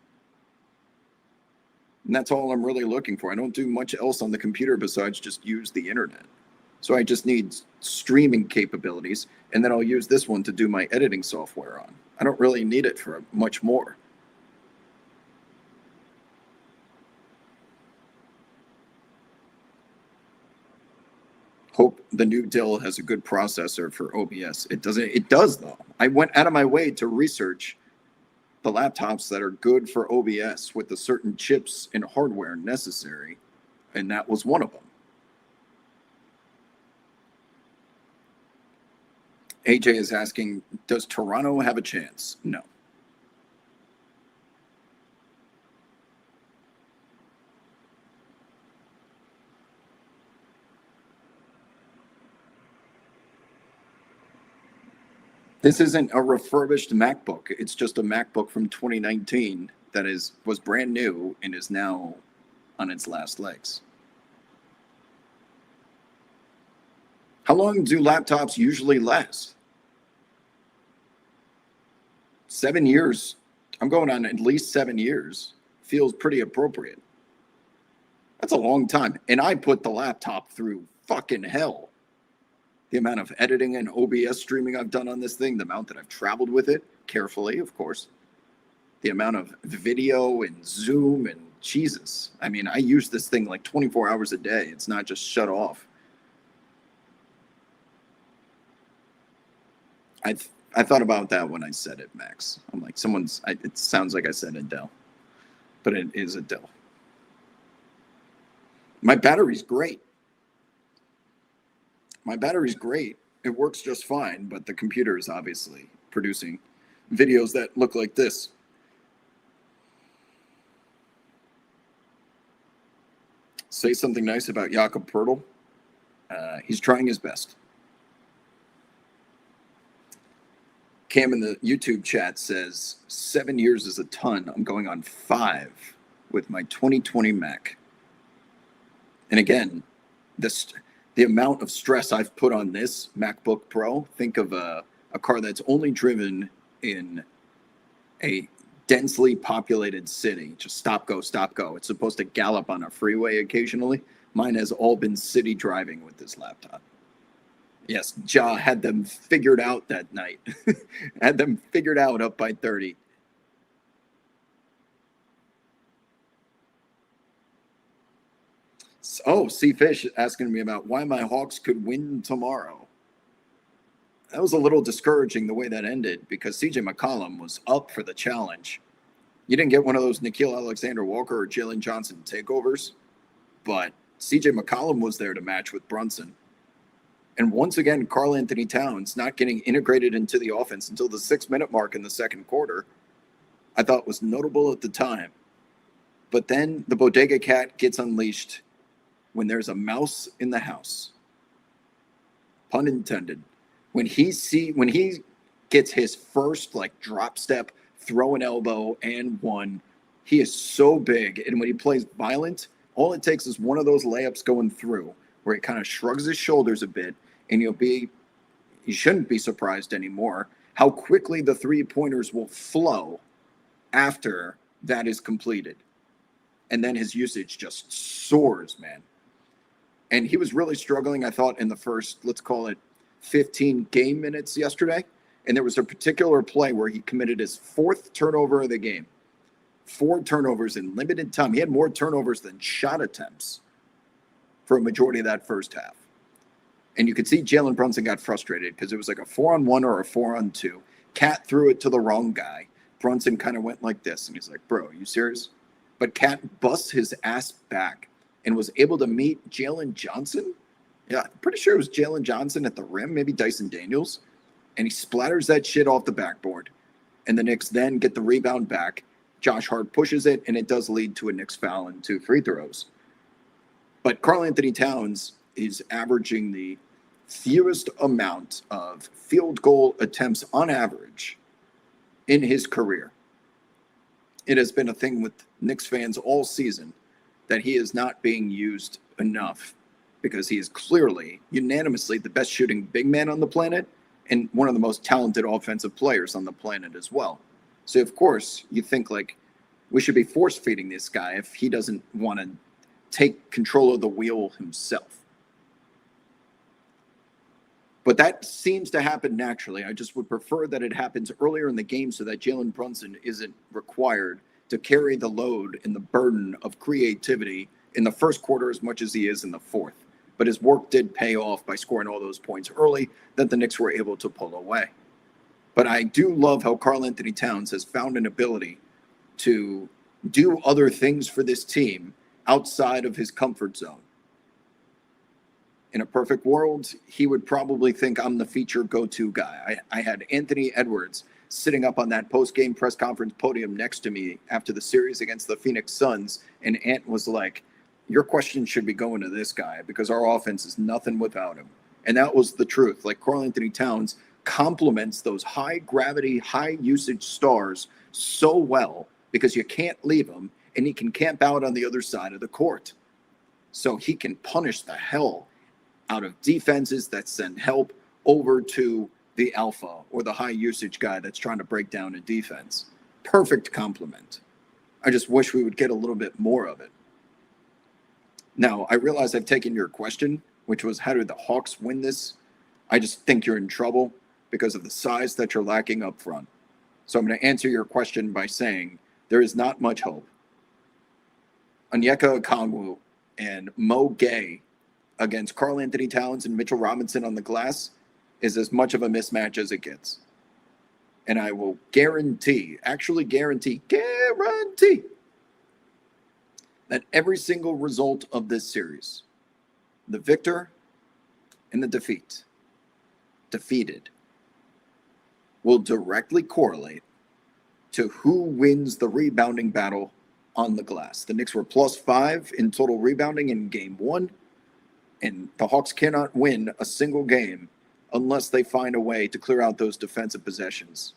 And that's all I'm really looking for. I don't do much else on the computer besides just use the internet. So I just need streaming capabilities, and then I'll use this one to do my editing software on. I don't really need it for much more. Hope the new Dell has a good processor for OBS. It doesn't. It does, though. I went out of my way to research the laptops that are good for OBS with the certain chips and hardware necessary, and that was one of them. AJ is asking, does Toronto have a chance? No. This isn't a refurbished MacBook. It's just a MacBook from 2019 that was brand new and is now on its last legs. How long do laptops usually last? 7 years. I'm going on at least 7 years. Feels pretty appropriate. That's a long time. And I put the laptop through fucking hell. The amount of editing and OBS streaming I've done on this thing, the amount that I've traveled with it, carefully, of course. The amount of video and Zoom and Jesus. I mean, I use this thing like 24 hours a day. It's not just shut off. I thought about that when I said it, Max. I'm like, it sounds like I said Adele, but it is Adele. My battery's great. It works just fine, but the computer is obviously producing videos that look like this. Say something nice about Jakob Poeltl. He's trying his best. Cam in the YouTube chat says 7 years is a ton. I'm going on 5 with my 2020 Mac. And again, the amount of stress I've put on this MacBook Pro, think of a car that's only driven in a densely populated city. Just stop, go, stop, go. It's supposed to gallop on a freeway occasionally. Mine has all been city driving with this laptop. Yes, Ja had them figured out that night. Had them figured out up by 30. Oh, C Fish asking me about why my Hawks could win tomorrow. That was a little discouraging the way that ended because CJ McCollum was up for the challenge. You didn't get one of those Nickeil Alexander-Walker or Jalen Johnson takeovers, but CJ McCollum was there to match with Brunson. And once again, Karl Anthony Towns not getting integrated into the offense until the 6-minute mark in the second quarter, I thought was notable at the time. But then the bodega cat gets unleashed when there's a mouse in the house. Pun intended. When he gets his first drop step, throw an elbow and one, he is so big. And when he plays violent, all it takes is one of those layups going through where he kind of shrugs his shoulders a bit, and you shouldn't be surprised anymore how quickly the 3-pointers will flow after that is completed. And then his usage just soars, man. And he was really struggling, I thought, in the first, let's call it 15 game minutes yesterday. And there was a particular play where he committed his 4th turnover of the game. 4 turnovers in limited time. He had more turnovers than shot attempts for a majority of that first half. And you could see Jalen Brunson got frustrated because it was like a 4-on-1 or a 4-on-2. Cat threw it to the wrong guy. Brunson kind of went like this. And he's like, bro, are you serious? But Cat busts his ass back and was able to meet Jalen Johnson. Yeah, I'm pretty sure it was Jalen Johnson at the rim, maybe Dyson Daniels. And he splatters that shit off the backboard. And the Knicks then get the rebound back, Josh Hart pushes it, and it does lead to a Knicks foul and 2 free throws. But Karl Anthony Towns is averaging the fewest amount of field goal attempts on average in his career. It has been a thing with Knicks fans all season that he is not being used enough because he is clearly, unanimously, the best shooting big man on the planet and one of the most talented offensive players on the planet as well. So, of course, you think like we should be force feeding this guy if he doesn't want to take control of the wheel himself. But that seems to happen naturally. I just would prefer that it happens earlier in the game so that Jalen Brunson isn't required to carry the load and the burden of creativity in the first quarter as much as he is in the fourth. But his work did pay off by scoring all those points early that the Knicks were able to pull away. But I do love how Karl Anthony Towns has found an ability to do other things for this team outside of his comfort zone. In a perfect world, he would probably think I'm the feature go-to guy. I had Anthony Edwards sitting up on that post-game press conference podium next to me after the series against the Phoenix Suns, and Ant was like, your question should be going to this guy because our offense is nothing without him. And that was the truth. Like, Karl Anthony Towns complements those high-gravity, high-usage stars so well because you can't leave him, and he can camp out on the other side of the court. So he can punish the hell out of defenses that send help over to the alpha or the high usage guy that's trying to break down a defense. Perfect complement. I just wish we would get a little bit more of it. Now, I realize I've taken your question, which was how did the Hawks win this? I just think you're in trouble because of the size that you're lacking up front. So I'm going to answer your question by saying there is not much hope. Onyeka Okongwu and Mo Gay against Karl Anthony Towns and Mitchell Robinson on the glass is as much of a mismatch as it gets. And I will guarantee that every single result of this series, the victor and the defeated, will directly correlate to who wins the rebounding battle on the glass. The Knicks were +5 in total rebounding in game 1. And the Hawks cannot win a single game unless they find a way to clear out those defensive possessions.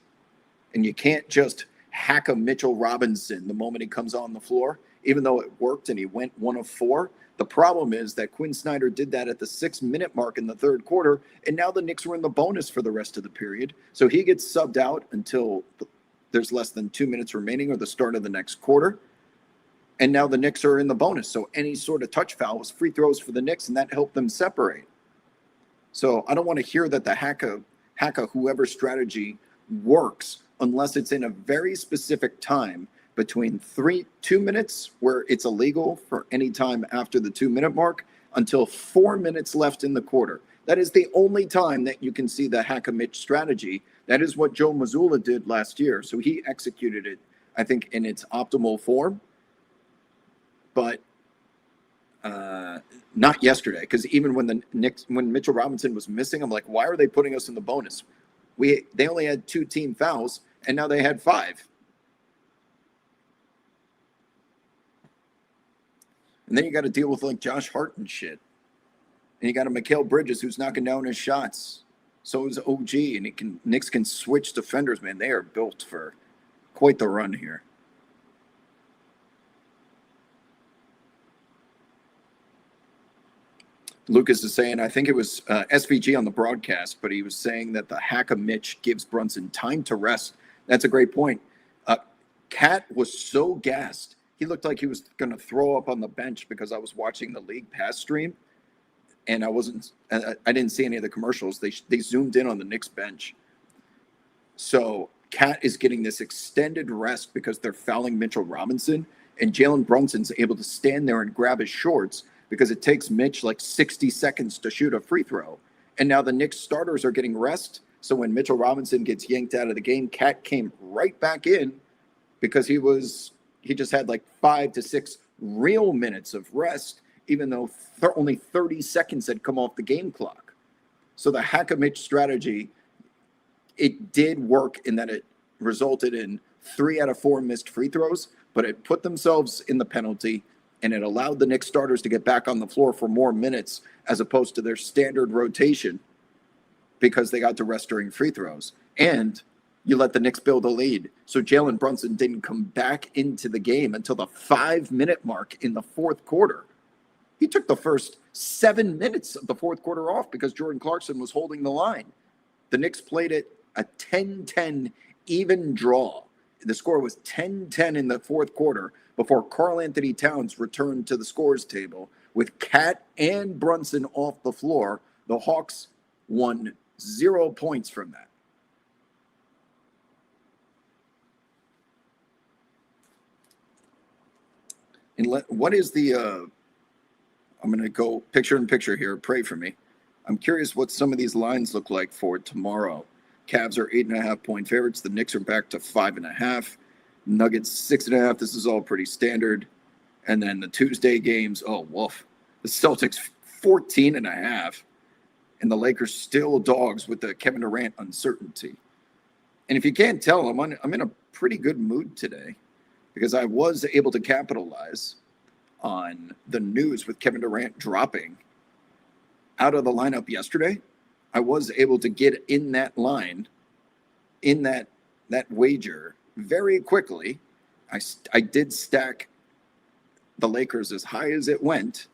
And you can't just hack a Mitchell Robinson the moment he comes on the floor, even though it worked and he went 1 of 4. The problem is that Quinn Snyder did that at the 6-minute mark in the third quarter, and now the Knicks were in the bonus for the rest of the period. So he gets subbed out until there's less than 2 minutes remaining or the start of the next quarter. And now the Knicks are in the bonus. So any sort of touch foul was free throws for the Knicks, and that helped them separate. So I don't want to hear that the hacka whoever strategy works unless it's in a very specific time between 2 minutes where it's illegal for any time after the 2-minute mark until 4 minutes left in the quarter. That is the only time that you can see the hack-a-Mitch strategy. That is what Joe Mazzulla did last year. So he executed it, I think, in its optimal form. But not yesterday, because even when Mitchell Robinson was missing, I'm like, why are they putting us in the bonus? They only had 2 team fouls, and now they had 5. And then you got to deal with like Josh Hart and shit, and you got a Mikal Bridges who's knocking down his shots. So is OG, and Knicks can switch defenders. Man, they are built for quite the run here. Lucas is saying, I think it was SVG on the broadcast, but he was saying that the hack-a-Mitch gives Brunson time to rest. That's a great point. Cat was so gassed. He looked like he was going to throw up on the bench because I was watching the League Pass stream, and I didn't see any of the commercials. They zoomed in on the Knicks bench. So Cat is getting this extended rest because they're fouling Mitchell Robinson, and Jalen Brunson's able to stand there and grab his shorts because it takes Mitch like 60 seconds to shoot a free throw. And now the Knicks starters are getting rest. So when Mitchell Robinson gets yanked out of the game, Cat came right back in because he just had like 5 to 6 real minutes of rest, even though only 30 seconds had come off the game clock. So the hack-a-Mitch strategy, it did work in that it resulted in 3 out of 4 missed free throws, but it put themselves in the penalty, and it allowed the Knicks starters to get back on the floor for more minutes as opposed to their standard rotation because they got to rest during free throws. And you let the Knicks build a lead. So Jalen Brunson didn't come back into the game until the 5-minute mark in the fourth quarter. He took the first 7 minutes of the fourth quarter off because Jordan Clarkson was holding the line. The Knicks played it a 10-10 even draw. The score was 10-10 in the fourth quarter before Karl-Anthony Towns returned to the scores table. With Cat and Brunson off the floor, the Hawks won 0 points from that. And what is the I'm going to go picture in picture here. Pray for me. I'm curious what some of these lines look like for tomorrow. Cavs are 8.5-point favorites. The Knicks are back to 5.5. Nuggets 6.5. This is all pretty standard. And then the Tuesday games. Oh, woof. The Celtics 14.5. And the Lakers still dogs with the Kevin Durant uncertainty. And if you can't tell, I'm in a pretty good mood today because I was able to capitalize on the news with Kevin Durant dropping out of the lineup yesterday. I was able to get in that line, in that wager very quickly. I did stack the Lakers as high as it went.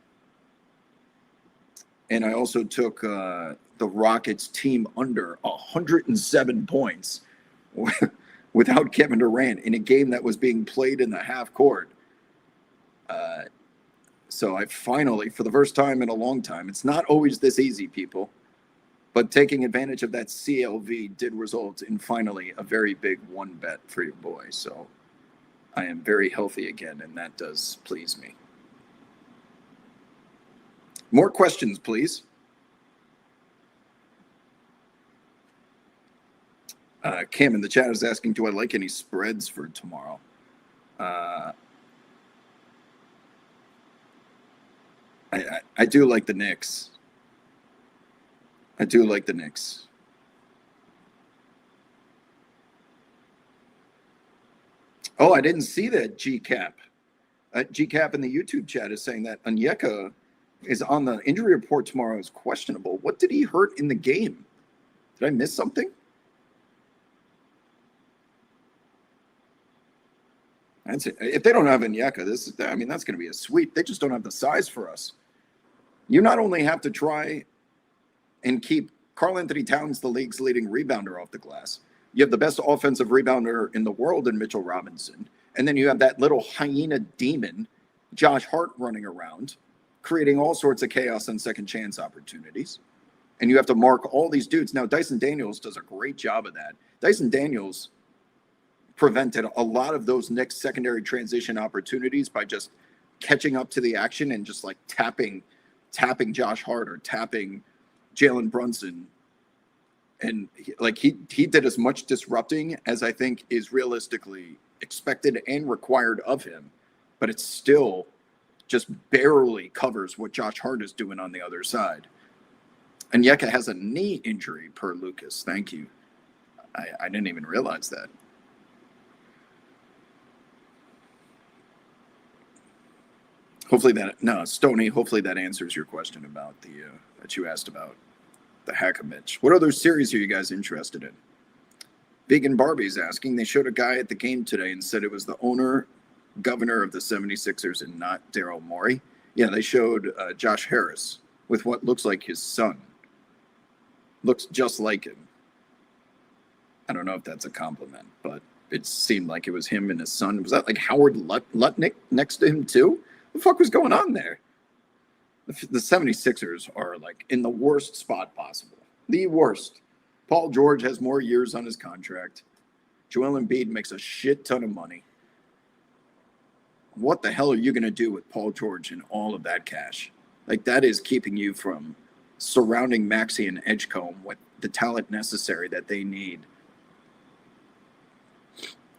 And I also took the Rockets team under 107 points without Kevin Durant in a game that was being played in the half court. So I finally, for the first time in a long time, it's not always this easy, people, but taking advantage of that CLV did result in finally a very big one bet for your boy. So I am very healthy again, and that does please me. More questions, please. Cam in the chat is asking, do I like any spreads for tomorrow? I do like the Knicks. I do like the Knicks. Oh, I didn't see that, GCap. GCap in the YouTube chat is saying that Onyeka is on the injury report tomorrow as questionable. What did he hurt in the game? Did I miss something? That's it. If they don't have Onyeka, that's going to be a sweep. They just don't have the size for us. You not only have to try and keep Karl-Anthony Towns, the league's leading rebounder, off the glass. You have the best offensive rebounder in the world in Mitchell Robinson. And then you have that little hyena demon, Josh Hart, running around, creating all sorts of chaos and second chance opportunities. And you have to mark all these dudes. Now, Dyson Daniels does a great job of that. Dyson Daniels prevented a lot of those Knicks secondary transition opportunities by just catching up to the action and just like tapping Josh Hart or tapping Jalen Brunson. And he did as much disrupting as I think is realistically expected and required of him, but it still just barely covers what Josh Hart is doing on the other side. And Yeka has a knee injury, per Lucas. Thank you. I didn't even realize that. Stoney, hopefully that answers your question about that you asked about the Hackimich. What other series are you guys interested in? Vegan Barbie's asking, they showed a guy at the game today and said it was the governor of the 76ers and not Daryl Morey. Yeah, they showed Josh Harris with what looks like his son. Looks just like him. I don't know if that's a compliment, but it seemed like it was him and his son. Was that like Howard Lutnick next to him too? What the fuck was going on there? The 76ers are like in the worst spot possible. The worst. Paul George has more years on his contract. Joel Embiid makes a shit ton of money. What the hell are you going to do with Paul George and all of that cash? Like, that is keeping you from surrounding Maxey and Edgecombe with the talent necessary that they need.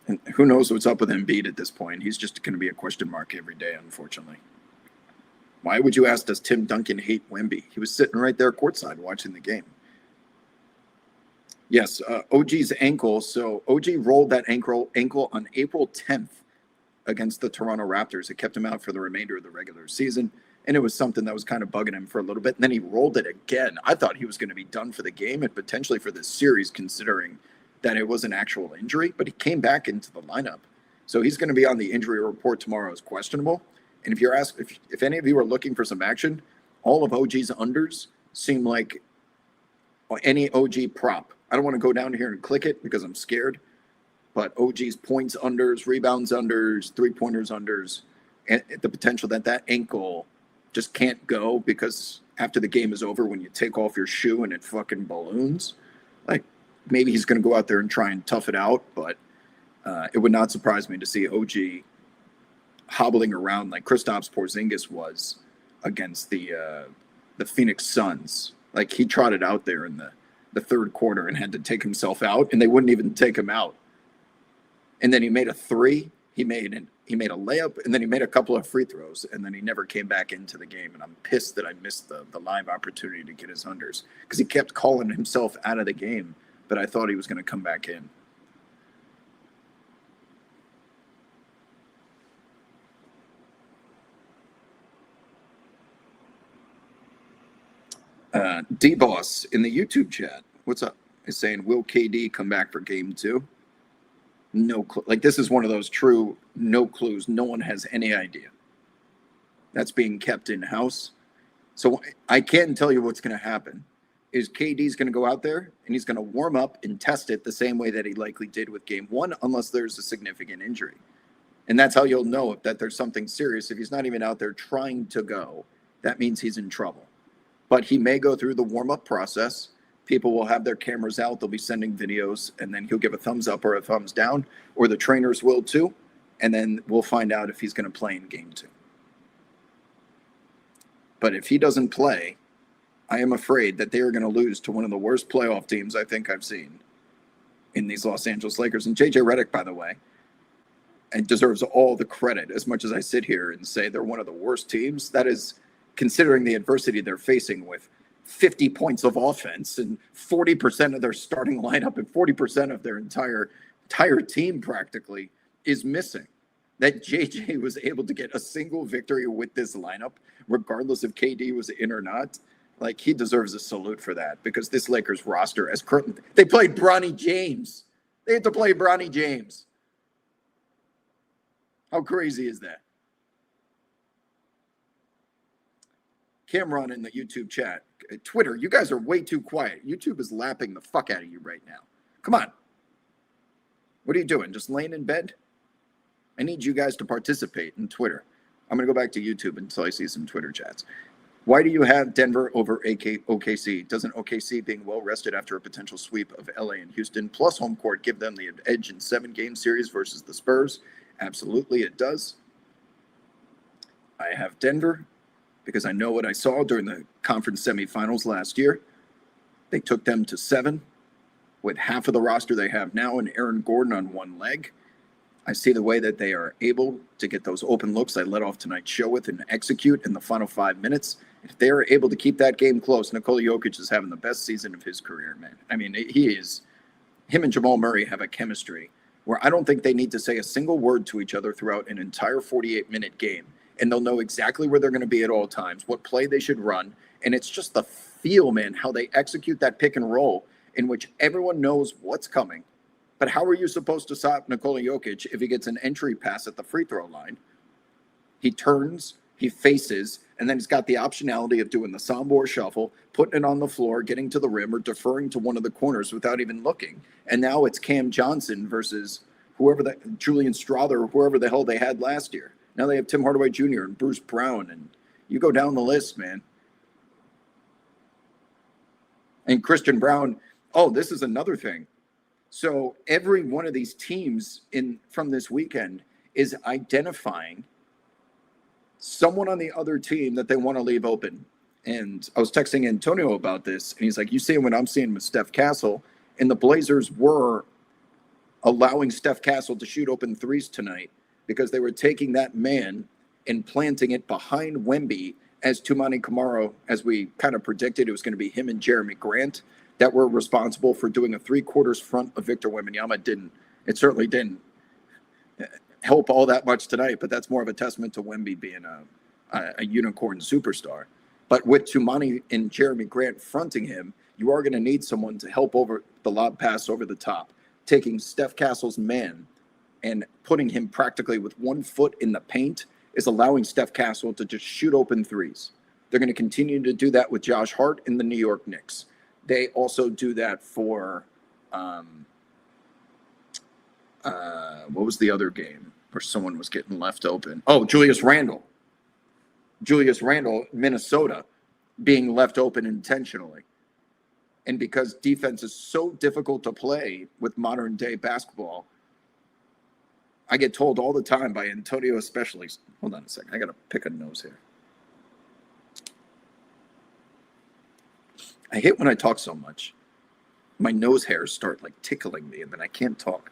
And who knows what's up with Embiid at this point? He's just going to be a question mark every day, unfortunately. Why would you ask, does Tim Duncan hate Wemby? He was sitting right there courtside watching the game. Yes, OG's ankle. So OG rolled that ankle on April 10th against the Toronto Raptors. It kept him out for the remainder of the regular season, and it was something that was kind of bugging him for a little bit. And then he rolled it again. I thought he was going to be done for the game and potentially for this series, considering that it was an actual injury. But he came back into the lineup, so he's going to be on the injury report tomorrow as questionable. And if you're asked, if any of you are looking for some action, all of OG's unders seem like any OG prop. I don't want to go down here and click it because I'm scared. But OG's points unders, rebounds unders, 3-pointers unders, and the potential that that ankle just can't go because after the game is over, when you take off your shoe and it fucking balloons, like maybe he's going to go out there and try and tough it out. But it would not surprise me to see OG hobbling around like Kristaps Porzingis was against the Phoenix Suns. Like he trotted out there in the third quarter and had to take himself out, and they wouldn't even take him out. And then he made a three. He made a layup, and then he made a couple of free throws, and then he never came back into the game. And I'm pissed that I missed the live opportunity to get his unders because he kept calling himself out of the game, but I thought he was going to come back in. D-Boss in the YouTube chat, what's up? Is saying, will KD come back for game 2? No clue. Like, this is one of those true no clues. No one has any idea. That's being kept in-house. So I can tell you what's going to happen is KD's going to go out there and he's going to warm up and test it the same way that he likely did with game 1, unless there's a significant injury. And that's how you'll know that there's something serious. If he's not even out there trying to go, that means he's in trouble. But he may go through the warm-up process. People will have their cameras out. They'll be sending videos, and then he'll give a thumbs up or a thumbs down, or the trainers will too. And then we'll find out if he's going to play in game 2. But if he doesn't play, I am afraid that they are going to lose to one of the worst playoff teams I think I've seen in these Los Angeles Lakers. And JJ Redick, by the way, and deserves all the credit. As much as I sit here and say they're one of the worst teams, that is considering the adversity they're facing with 50 points of offense and 40% of their starting lineup and 40% of their entire team practically is missing. That JJ was able to get a single victory with this lineup, regardless if KD was in or not. Like, he deserves a salute for that, because this Lakers roster, as current, they played Bronny James. They had to play Bronny James. How crazy is that? Cameron in the YouTube chat. Twitter, you guys are way too quiet. YouTube is lapping the fuck out of you right now. Come on. What are you doing? Just laying in bed? I need you guys to participate in Twitter. I'm going to go back to YouTube until I see some Twitter chats. Why do you have Denver over OKC? Doesn't OKC being well rested after a potential sweep of LA and Houston plus home court give them the edge in 7-game series versus the Spurs? Absolutely, it does. I have Denver because I know what I saw during the conference semifinals last year. They took them to 7 with half of the roster they have now and Aaron Gordon on one leg. I see the way that they are able to get those open looks I led off tonight's show with and execute in the final 5 minutes. If they are able to keep that game close, Nikola Jokic is having the best season of his career, man. I mean, him and Jamal Murray have a chemistry where I don't think they need to say a single word to each other throughout an entire 48-minute game. And they'll know exactly where they're going to be at all times, what play they should run. And it's just the feel, man, how they execute that pick and roll in which everyone knows what's coming. But how are you supposed to stop Nikola Jokic if he gets an entry pass at the free throw line? He turns, he faces, and then he's got the optionality of doing the Sombor shuffle, putting it on the floor, getting to the rim, or deferring to one of the corners without even looking. And now it's Cam Johnson versus Julian Strother, or whoever the hell they had last year. Now they have Tim Hardaway Jr. and Bruce Brown, and you go down the list, man. And Christian Brown, this is another thing. So every one of these teams from this weekend is identifying someone on the other team that they want to leave open. And I was texting Antonio about this, and he's like, you see what I'm seeing with Steph Castle, and the Blazers were allowing Steph Castle to shoot open threes tonight because they were taking that man and planting it behind Wemby as Toumani Camara, as we kind of predicted. It was going to be him and Jeremy Grant. that were responsible for doing a 3/4 front of Victor Wembanyama didn't. It certainly didn't help all that much tonight, but that's more of a testament to Wemby being a unicorn superstar. But with Tumani and Jeremy Grant fronting him, you are going to need someone to help over the lob pass over the top, taking Steph Castle's man and putting him practically with 1 foot in the paint is allowing Steph Castle to just shoot open threes. They're going to continue to do that with Josh Hart in the New York Knicks. They also do that for what was the other game where someone was getting left open? Oh, Julius Randle, Minnesota, being left open intentionally. And because defense is so difficult to play with modern day basketball, I get told all the time by Antonio especially. Hold on a second. I got to pick a nose here. I hate when I talk so much. My nose hairs start like tickling me and then I can't talk.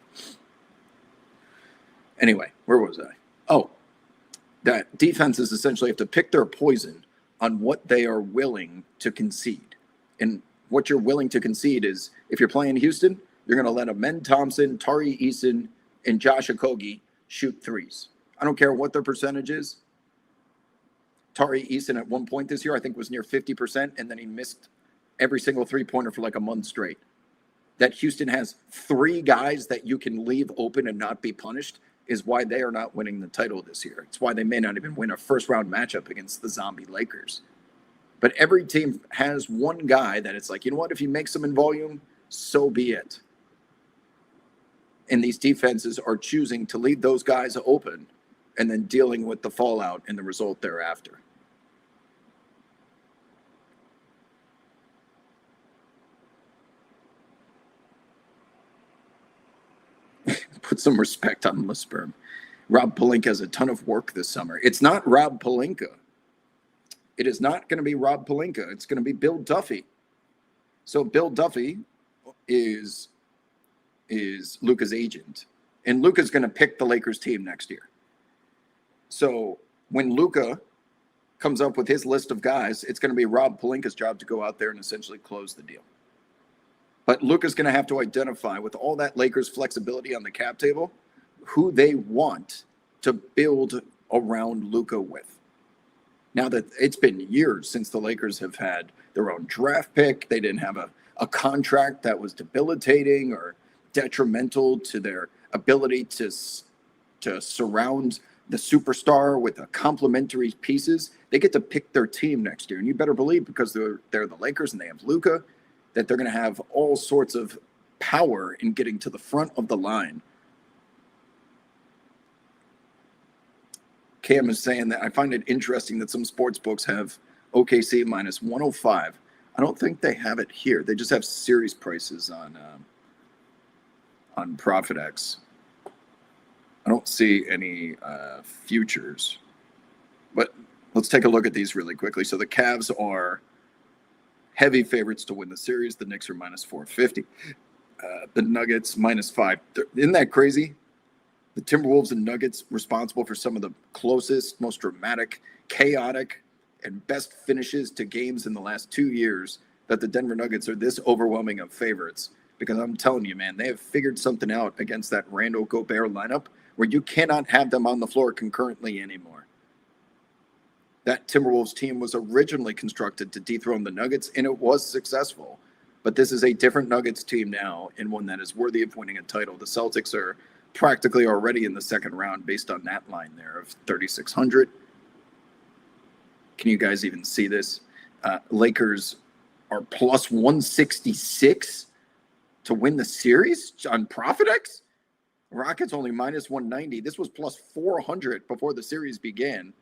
Anyway, where was I? Oh, that defenses essentially have to pick their poison on what they are willing to concede. And what you're willing to concede is if you're playing Houston, you're going to let Amen Thompson, Tari Eason, and Josh Okogie shoot threes. I don't care what their percentage is. Tari Eason at one point this year, I think, was near 50%, and then he missed every single three-pointer for like a month straight. That Houston has 3 guys that you can leave open and not be punished is why they are not winning the title this year. It's why they may not even win a first-round matchup against the zombie Lakers. But every team has one guy that it's like, you know what, if you make some in volume, so be it. And these defenses are choosing to leave those guys open and then dealing with the fallout and the result thereafter. Put some respect on Lisburn. Rob Pelinka has a ton of work this summer. It's not Rob Pelinka. It is not going to be Rob Pelinka. It's going to be Bill Duffy. So Bill Duffy is Luka's agent. And Luka's going to pick the Lakers team next year. So when Luka comes up with his list of guys, it's going to be Rob Pelinka's job to go out there and essentially close the deal. But Luka's going to have to identify, with all that Lakers flexibility on the cap table, who they want to build around Luka with. Now that it's been years since the Lakers have had their own draft pick, they didn't have a contract that was debilitating or detrimental to their ability to surround the superstar with a complementary pieces. They get to pick their team next year. And you better believe, because they're the Lakers and they have Luka, that they're going to have all sorts of power in getting to the front of the line. Cam is saying that I find it interesting that some sports books have OKC minus 105. I don't think they have it here. They just have series prices on ProfitX. I don't see any futures. But let's take a look at these really quickly. So the Cavs are heavy favorites to win the series. The Knicks are minus 450. The Nuggets minus 5. Isn't that crazy? The Timberwolves and Nuggets responsible for some of the closest, most dramatic, chaotic, and best finishes to games in the last 2 years, that the Denver Nuggets are this overwhelming of favorites. Because I'm telling you, man, they have figured something out against that Randall Gobert lineup where you cannot have them on the floor concurrently anymore. That Timberwolves team was originally constructed to dethrone the Nuggets, and it was successful. But this is a different Nuggets team now, and one that is worthy of winning a title. The Celtics are practically already in the second round based on that line there of 3,600. Can you guys even see this? Lakers are plus 166 to win the series on ProfitX. Rockets only minus 190. This was plus 400 before the series began.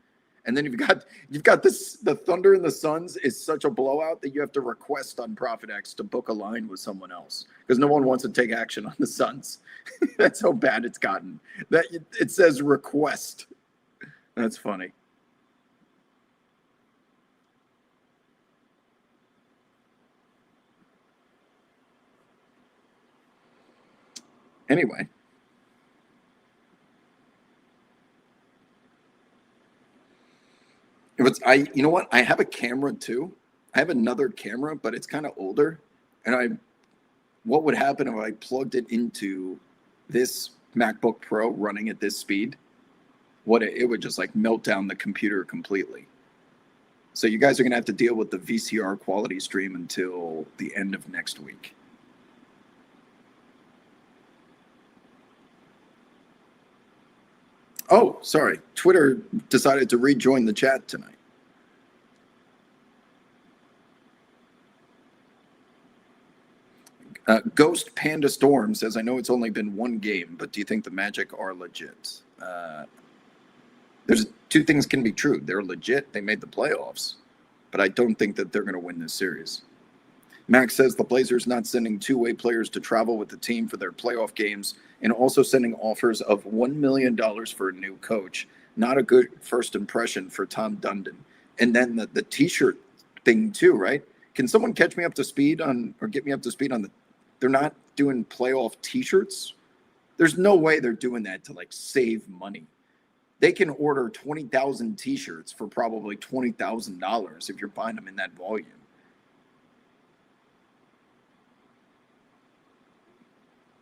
And then you've got this, the Thunder and the Suns is such a blowout that you have to request on ProfitX to book a line with someone else because no one wants to take action on the Suns. That's how bad it's gotten. That it says request. That's funny. Anyway. You know what? I have a camera too. I have another camera, but it's kind of older. And what would happen if I plugged it into this MacBook Pro running at this speed? It would just like melt down the computer completely. So you guys are going to have to deal with the VCR quality stream until the end of next week. Oh, sorry. Twitter decided to rejoin the chat tonight. Ghost Panda Storm says, I know it's only been one game, but do you think the Magic are legit? There's two things can be true. They're legit. They made the playoffs, but I don't think that they're going to win this series. Max says the Blazers not sending two-way players to travel with the team for their playoff games and also sending offers of $1 million for a new coach. Not a good first impression for Tom Dundon. And then the T-shirt thing too, right? Can someone catch me up to speed on, or get me up to speed on they're not doing playoff T-shirts? There's no way they're doing that to like save money. They can order 20,000 T-shirts for probably $20,000 if you're buying them in that volume.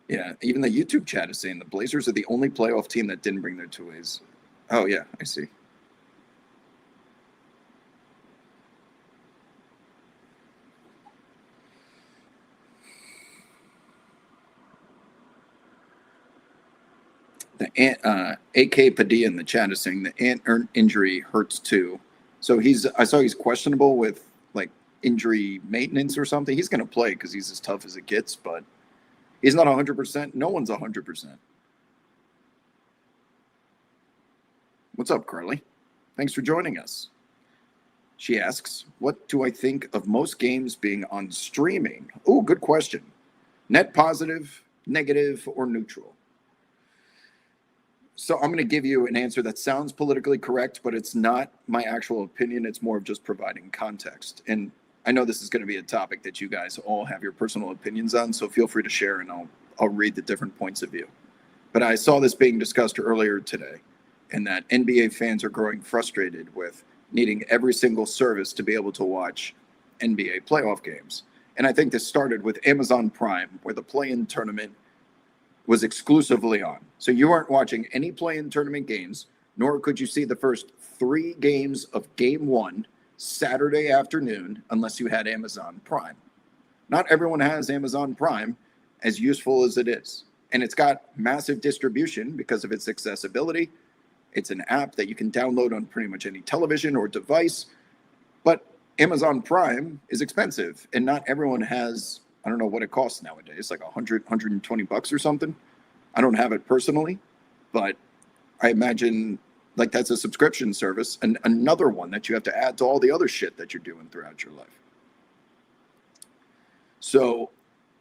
Yeah, even the YouTube chat is saying the Blazers are the only playoff team that didn't bring their two-ways. Oh, yeah, I see. The AK Padilla in the chat is saying the Ant injury hurts too. So I saw he's questionable with like injury maintenance or something. He's going to play because he's as tough as it gets, but he's not 100%. No one's 100%. What's up, Carly? Thanks for joining us. She asks, what do I think of most games being on streaming? Oh, good question. Net positive, negative, or neutral? So I'm going to give you an answer that sounds politically correct, but it's not my actual opinion. It's more of just providing context. And I know this is going to be a topic that you guys all have your personal opinions on, so feel free to share and I'll read the different points of view. But I saw this being discussed earlier today, and that NBA fans are growing frustrated with needing every single service to be able to watch NBA playoff games. And I think this started with Amazon Prime, where the play-in tournament was exclusively on. So you weren't watching any play-in tournament games, nor could you see the first 3 games of Game 1 Saturday afternoon unless you had Amazon Prime. Not everyone has Amazon Prime, as useful as it is. And it's got massive distribution because of its accessibility. It's an app that you can download on pretty much any television or device. But Amazon Prime is expensive, and not everyone has, I don't know what it costs nowadays, like $120 or something. I don't have it personally, but I imagine like that's a subscription service and another one that you have to add to all the other shit that you're doing throughout your life. So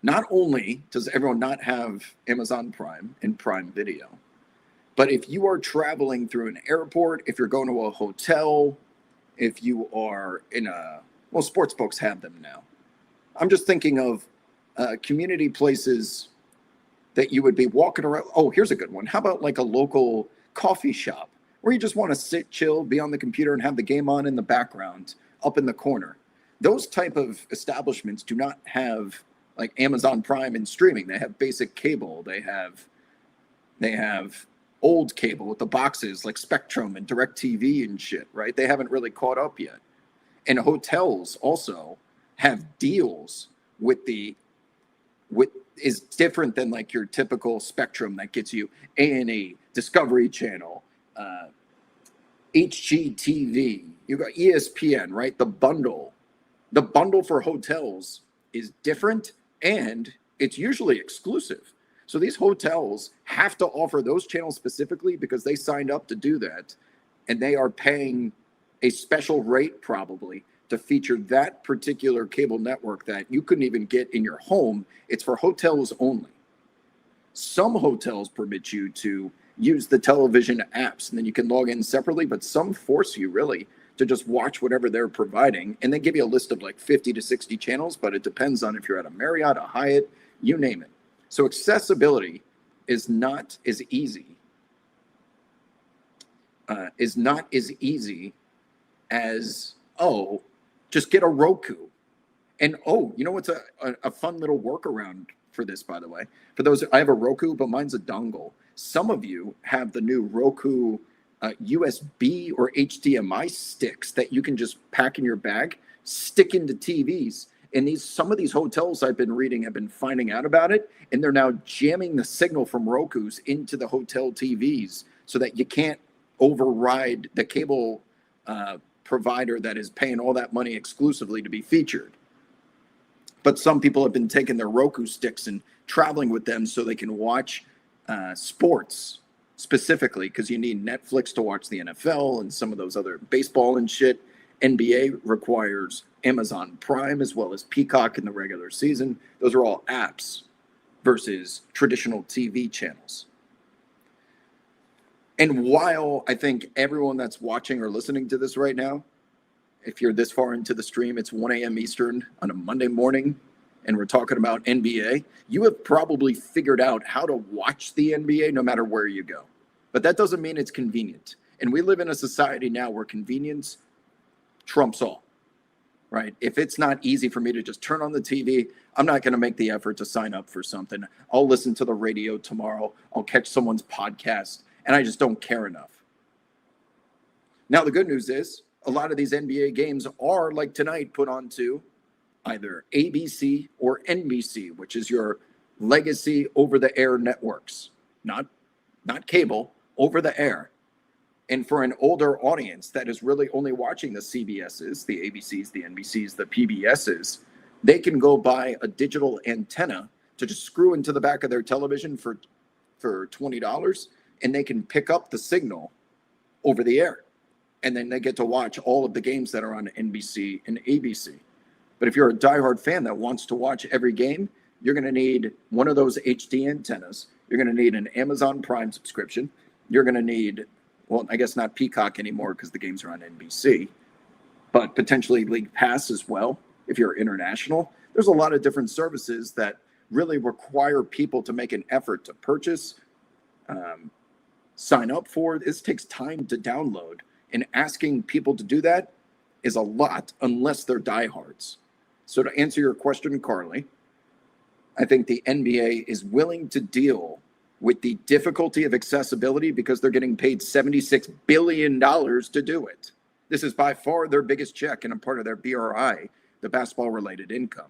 not only does everyone not have Amazon Prime and Prime Video, but if you are traveling through an airport, if you're going to a hotel, if you are in sports books have them now. I'm just thinking of community places that you would be walking around. Oh, here's a good one. How about like a local coffee shop where you just want to sit, chill, be on the computer and have the game on in the background up in the corner? Those type of establishments do not have like Amazon Prime and streaming. They have basic cable. They have old cable with the boxes like Spectrum and DirecTV and shit, right? They haven't really caught up yet. And hotels also have deals is different than like your typical Spectrum that gets you A&E, Discovery Channel, HGTV. You got ESPN, right? The bundle for hotels is different, and it's usually exclusive. So these hotels have to offer those channels specifically because they signed up to do that, and they are paying a special rate probably to feature that particular cable network that you couldn't even get in your home. It's for hotels only. Some hotels permit you to use the television apps, and then you can log in separately, but some force you really to just watch whatever they're providing, and they give you a list of like 50 to 60 channels, but it depends on if you're at a Marriott, a Hyatt, you name it. So accessibility is not as easy as, oh, just get a Roku And oh, you know what's a fun little workaround for this, by the way? For those, I have a Roku, but mine's a dongle. Some of you have the new Roku USB or HDMI sticks that you can just pack in your bag, stick into TVs. And some of these hotels I've been reading have been finding out about it, and they're now jamming the signal from Roku's into the hotel TVs so that you can't override the cable provider that is paying all that money exclusively to be featured. But some people have been taking their Roku sticks and traveling with them so they can watch sports specifically, because you need Netflix to watch the NFL and some of those other baseball and shit. NBA requires Amazon Prime as well as Peacock in the regular season. Those are all apps versus traditional TV channels. And while I think everyone that's watching or listening to this right now, if you're this far into the stream, it's 1 a.m. Eastern on a Monday morning, and we're talking about NBA, you have probably figured out how to watch the NBA no matter where you go. But that doesn't mean it's convenient. And we live in a society now where convenience trumps all, right? If it's not easy for me to just turn on the TV, I'm not going to make the effort to sign up for something. I'll listen to the radio tomorrow. I'll catch someone's podcast, and I just don't care enough. Now, the good news is a lot of these NBA games are, like tonight, put onto either ABC or NBC, which is your legacy over-the-air networks, not cable, over-the-air. And for an older audience that is really only watching the CBSs, the ABCs, the NBCs, the PBSs, they can go buy a digital antenna to just screw into the back of their television for $20, and they can pick up the signal over the air. And then they get to watch all of the games that are on NBC and ABC. But if you're a diehard fan that wants to watch every game, you're going to need one of those HD antennas. You're going to need an Amazon Prime subscription. You're going to need, well, I guess not Peacock anymore because the games are on NBC, but potentially League Pass as well if you're international. There's a lot of different services that really require people to make an effort to purchase, sign up for. This takes time to download, and asking people to do that is a lot unless they're diehards. So to answer your question, Carly, I think the NBA is willing to deal with the difficulty of accessibility because they're getting paid $76 billion to do it. This is by far their biggest check and a part of their BRI, the basketball-related income.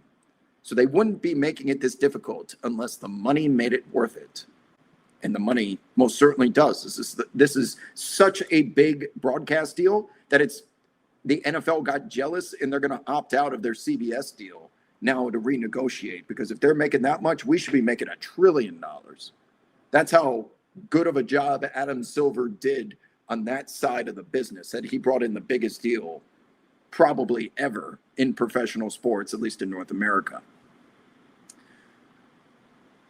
So they wouldn't be making it this difficult unless the money made it worth it. And the money most certainly does. This is such a big broadcast deal that the NFL got jealous and they're going to opt out of their CBS deal now to renegotiate, because if they're making that much, we should be making $1 trillion. That's how good of a job Adam Silver did on that side of the business, that he brought in the biggest deal probably ever in professional sports, at least in North America.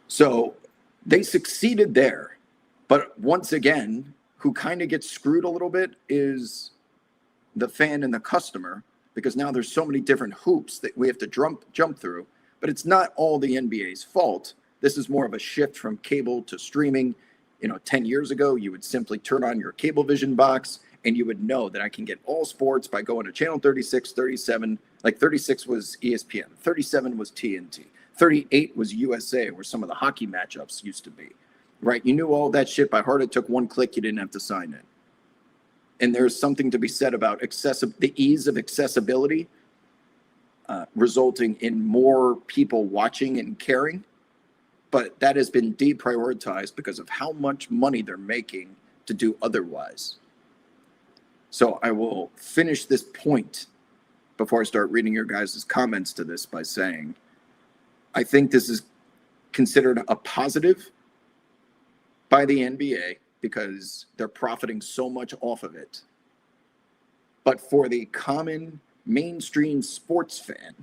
So they succeeded there. But once again, who kind of gets screwed a little bit is the fan and the customer, because now there's so many different hoops that we have to jump through. But it's not all the NBA's fault. This is more of a shift from cable to streaming. 10 years ago, you would simply turn on your Cablevision box and you would know that I can get all sports by going to channel 36, 37, like 36 was ESPN, 37 was TNT, 38 was USA, where some of the hockey matchups used to be, right? You knew all that shit by heart. It took one click. You didn't have to sign in. And there's something to be said about the ease of accessibility, resulting in more people watching and caring. But that has been deprioritized because of how much money they're making to do otherwise. So I will finish this point before I start reading your guys' comments to this by saying, I think this is considered a positive by the NBA because they're profiting so much off of it. But for the common mainstream sports fan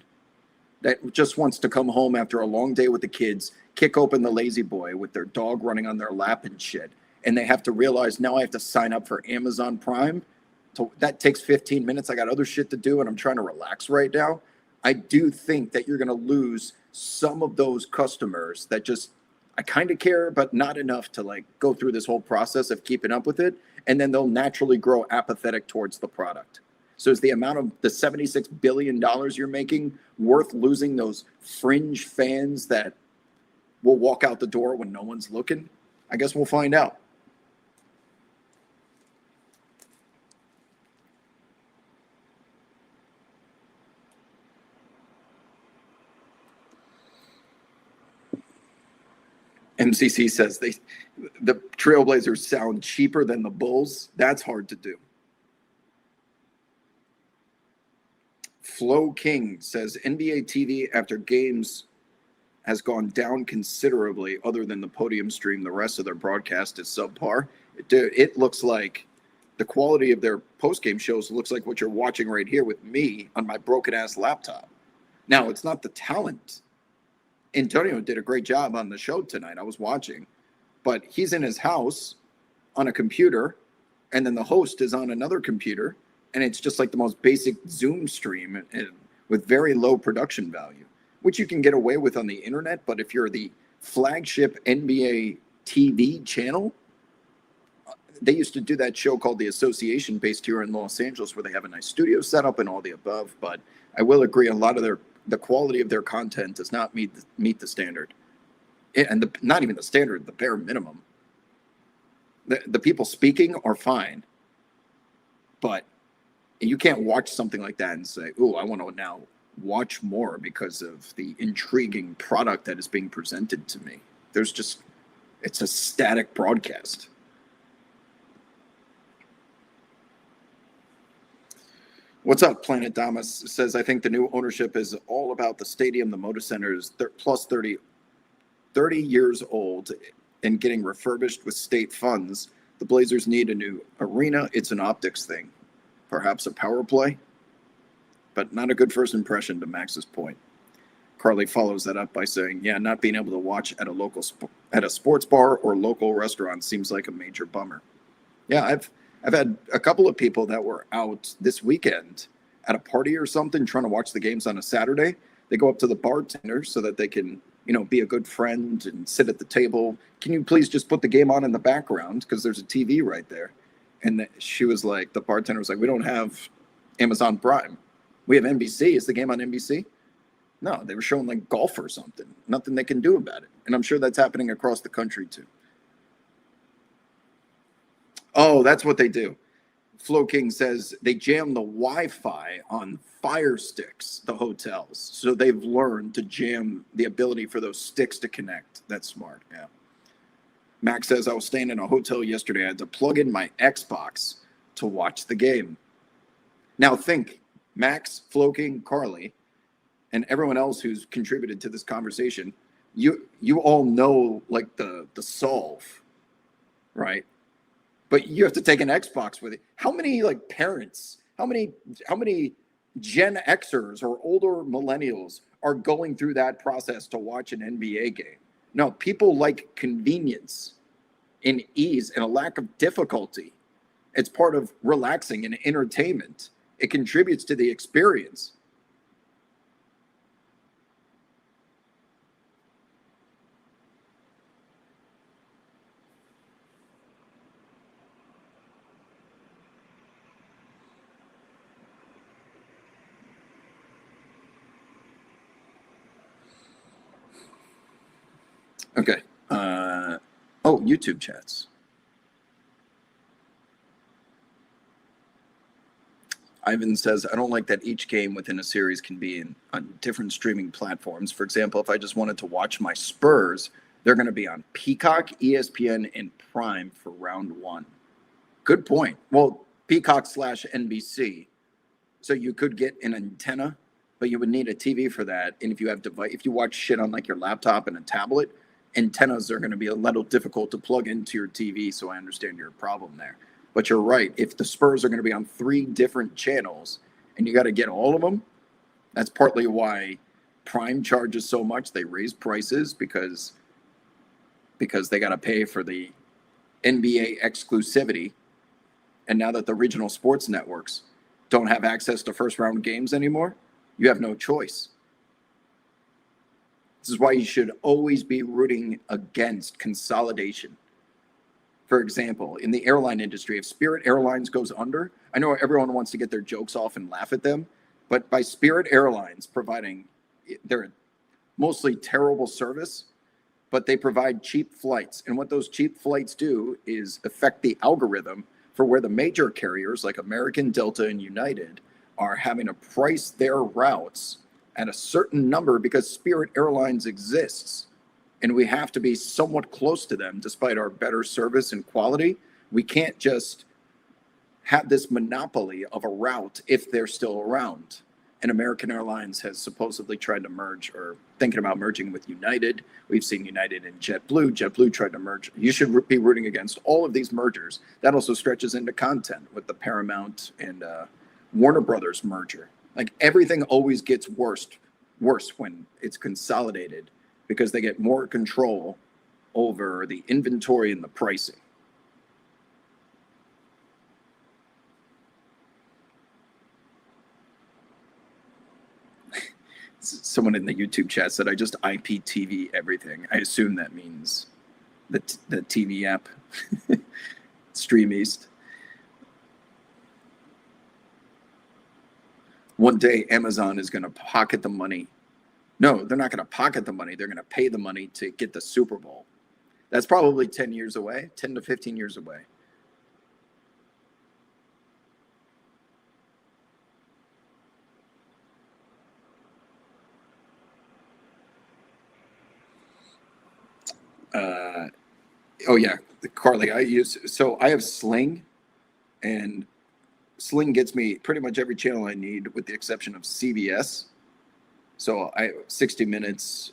that just wants to come home after a long day with the kids, kick open the Lazy Boy with their dog running on their lap and shit, and they have to realize now I have to sign up for Amazon Prime. So that takes 15 minutes. I got other shit to do, and I'm trying to relax right now. I do think that you're going to lose some of those customers that just, I kind of care, but not enough to go through this whole process of keeping up with it. And then they'll naturally grow apathetic towards the product. So is the amount of the $76 billion you're making worth losing those fringe fans that will walk out the door when no one's looking? I guess we'll find out. MCC says the Trailblazers sound cheaper than the Bulls. That's hard to do. Flo King says NBA TV after games has gone down considerably. Other than the podium stream, the rest of their broadcast is subpar. It looks like the quality of their post-game shows looks like what you're watching right here with me on my broken-ass laptop. Now, it's not the talent. Antonio did a great job on the show tonight. I was watching. But he's in his house on a computer, and then the host is on another computer, and it's just like the most basic Zoom stream with very low production value, which you can get away with on the internet. But if you're the flagship NBA TV channel, they used to do that show called The Association based here in Los Angeles where they have a nice studio setup and all the above. But I will agree, a lot of the quality of their content does not meet the standard. And not even the standard, the bare minimum. The people speaking are fine, but you can't watch something like that and say, "Oh, I want to now watch more because of the intriguing product that is being presented to me." It's a static broadcast. What's up, Planet Damas says, I think the new ownership is all about the stadium. The Moda Center is plus 30 years old and getting refurbished with state funds. The Blazers need a new arena. It's an optics thing. Perhaps a power play, but not a good first impression, to Max's point. Carly follows that up by saying, yeah, not being able to watch at a sports bar or local restaurant seems like a major bummer. Yeah, I've had a couple of people that were out this weekend at a party or something trying to watch the games on a Saturday. They go up to the bartender so that they can, be a good friend and sit at the table. Can you please just put the game on in the background because there's a TV right there? And she was like, the bartender was like, we don't have Amazon Prime. We have NBC. Is the game on NBC? No, they were showing like golf or something. Nothing they can do about it. And I'm sure that's happening across the country too. Oh, that's what they do. Flo King says they jam the Wi-Fi on Fire Sticks, the hotels. So they've learned to jam the ability for those sticks to connect. That's smart, yeah. Max says, I was staying in a hotel yesterday. I had to plug in my Xbox to watch the game. Now think, Max, Flo King, Carly, and everyone else who's contributed to this conversation, you all know like the solve, right? But you have to take an Xbox with it. How many like parents, how many Gen Xers or older millennials are going through that process to watch an NBA game? No, people like convenience and ease and a lack of difficulty. It's part of relaxing and entertainment. It contributes to the experience. Okay. YouTube chats. Ivan says, I don't like that each game within a series can be on different streaming platforms. For example, if I just wanted to watch my Spurs, they're going to be on Peacock, ESPN, and Prime for round one. Good point. Well, Peacock / NBC. So you could get an antenna, but you would need a TV for that. And if you watch shit on like your laptop and a tablet, antennas are going to be a little difficult to plug into your TV. So I understand your problem there. But you're right. If the Spurs are going to be on 3 different channels and you got to get all of them, that's partly why Prime charges so much. They raise prices because they got to pay for the NBA exclusivity. And now that the regional sports networks don't have access to first round games anymore, you have no choice. This is why you should always be rooting against consolidation. For example, in the airline industry, if Spirit Airlines goes under, I know everyone wants to get their jokes off and laugh at them, but by Spirit Airlines providing their mostly terrible service, but they provide cheap flights. And what those cheap flights do is affect the algorithm for where the major carriers like American, Delta, and United are having to price their routes at a certain number because Spirit Airlines exists. And we have to be somewhat close to them despite our better service and quality. We can't just have this monopoly of a route if they're still around. And American Airlines has supposedly tried to merge or thinking about merging with United. We've seen United and JetBlue. JetBlue tried to merge. You should be rooting against all of these mergers. That also stretches into content with the Paramount and Warner Brothers merger. Like everything always gets worse when it's consolidated because they get more control over the inventory and the pricing. Someone in the YouTube chat said, I just IPTV everything. I assume that means the TV app, Stream East. One day, Amazon is going to pocket the money. No, they're not going to pocket the money. They're going to pay the money to get the Super Bowl. That's probably 10 years away, 10 to 15 years away. Oh yeah, Carly, I have Sling, and Sling gets me pretty much every channel I need with the exception of CBS. So 60 Minutes,